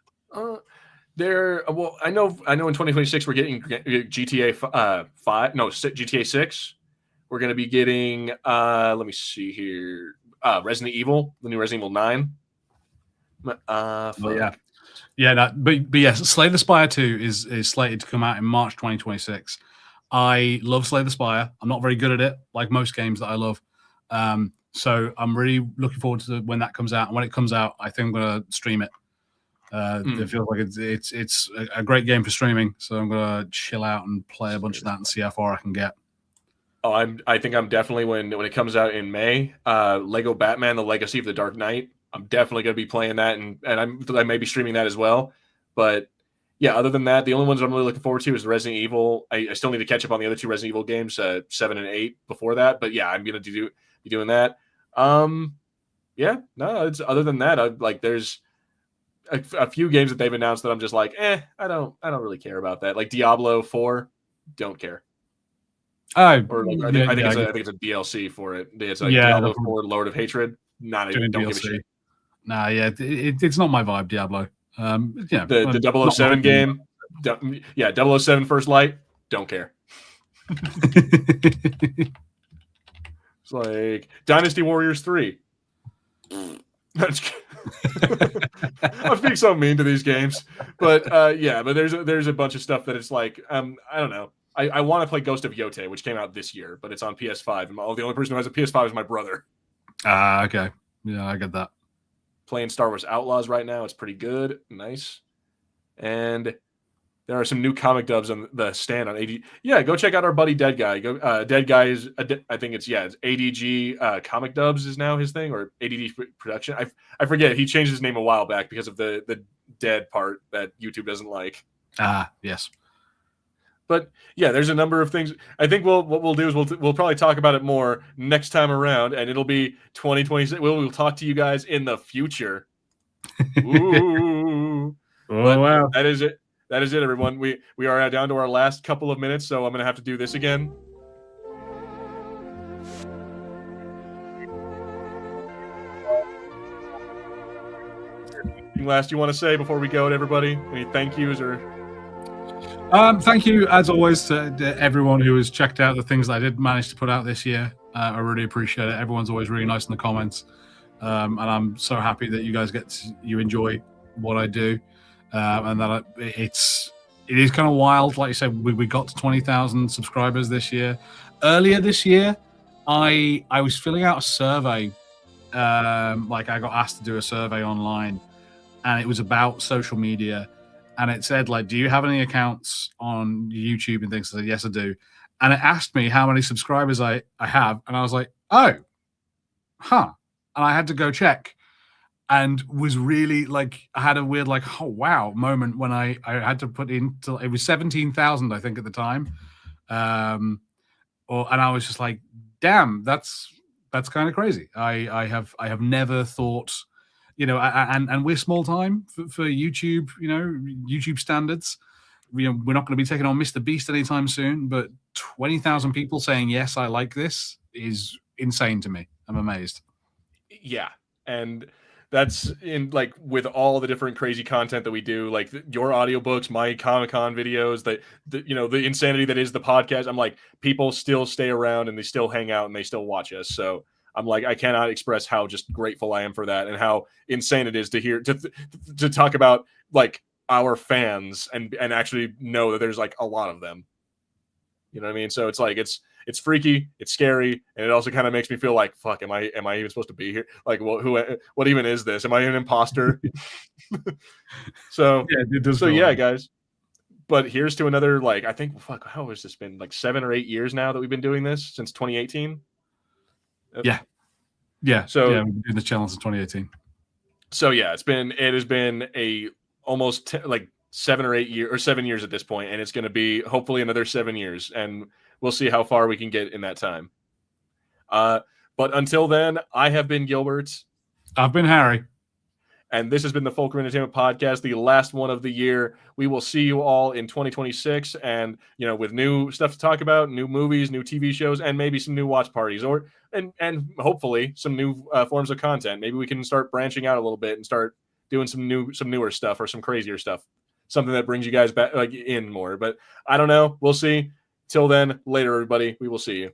Well, I know in 2026 we're getting GTA 5, no, GTA 6. We're going to be getting let me see here, Resident Evil, the new Resident Evil 9. But yes, Slay the Spire 2 is slated to come out in March 2026. I love Slay the Spire. I'm not very good at it, like most games that I love. So I'm really looking forward to when that comes out. And when it comes out, I think I'm going to stream it. It feels like it's a great game for streaming. So I'm going to chill out and play a bunch of that and see how far I can get. Oh, I think I'm definitely when it comes out in May, Lego Batman: The Legacy of the Dark Knight. I'm definitely going to be playing that, and I may be streaming that as well. But yeah, other than that, the only ones I'm really looking forward to is Resident Evil. I still need to catch up on the other two Resident Evil games, 7 and 8 before that. But yeah, I'm going to be doing that. Yeah, no, it's other than that, there's a few games that they've announced that I'm just like, I don't really care about that. Like Diablo 4, don't care. I think it's a DLC for it. It's like Diablo 4 Lord of Hatred. Not even don't give a shit. Nah, yeah, it's not my vibe, Diablo. The 007 game, 007 First Light, don't care. It's like Dynasty Warriors 3. I'm being so mean to these games, but but there's a bunch of stuff that it's like I don't know. I want to play Ghost of Yote, which came out this year, but it's on PS5, and the only person who has a PS5 is my brother. Okay. Yeah, I get that. Playing Star Wars Outlaws right now. It's pretty good. Nice. And there are some new comic dubs on the stand on AD. Yeah, go check out our buddy Dead Guy. Dead Guy is, I think it's ADG Comic Dubs is now his thing, or ADD Production. I forget. He changed his name a while back because of the dead part that YouTube doesn't like. Yes. But yeah, there's a number of things. I think what we'll do is we'll probably talk about it more next time around, and it'll be 2026. We'll talk to you guys in the future. Ooh. Wow. That is it. That is it, everyone. We are down to our last couple of minutes, so I'm going to have to do this again. Anything last you want to say before we go to everybody? Any thank yous or... Thank you, as always, to everyone who has checked out the things that I did manage to put out this year. I really appreciate it. Everyone's always really nice in the comments, and I'm so happy that you guys you enjoy what I do, and that it is kind of wild. Like you said, we got to 20,000 subscribers this year. Earlier this year, I was filling out a survey. Like I got asked to do a survey online, and it was about social media. And it said, like, do you have any accounts on YouTube and things? I said, yes, I do. And it asked me how many subscribers I have. And I was like, oh, huh. And I had to go check. And was really, like, I had a weird, like, oh, wow moment when I had to put in, it was 17,000, I think, at the time. And I was just like, damn, that's kind of crazy. I have never thought... and we're small time for YouTube, YouTube standards. We're not going to be taking on Mr. Beast anytime soon, but 20,000 people saying, yes, I like this is insane to me. I'm amazed. Yeah. And that's in like with all the different crazy content that we do, like your audiobooks, my Comic-Con videos, the insanity that is the podcast. I'm like, people still stay around and they still hang out and they still watch us. So I'm like, I cannot express how just grateful I am for that and how insane it is to hear to talk about like our fans and actually know that there's like a lot of them. You know what I mean? So it's like it's it's freaky, it's scary, and it also kind of makes me feel like, fuck, am I even supposed to be here? Like, well, what even is this? Am I an imposter? So Yeah, it does so feel yeah, like- guys. But here's to another, like, I think, fuck, how has this been? Like 7 or 8 years now that we've been doing this, since 2018. Yeah, So yeah, we've been doing this channel since 2018. So yeah, it has been a almost like 7 years at this point, and it's going to be hopefully another 7 years, and we'll see how far we can get in that time. But until then, I have been Gilbert, I've been Harry. and this has been the Fulcrum Entertainment Podcast, the last one of the year. We will see you all in 2026, and with new stuff to talk about, new movies, new TV shows, and maybe some new watch parties, and hopefully some new forms of content. Maybe we can start branching out a little bit and start doing some newer stuff or some crazier stuff, something that brings you guys back in more. But I don't know. We'll see. Till then, later, everybody. We will see you.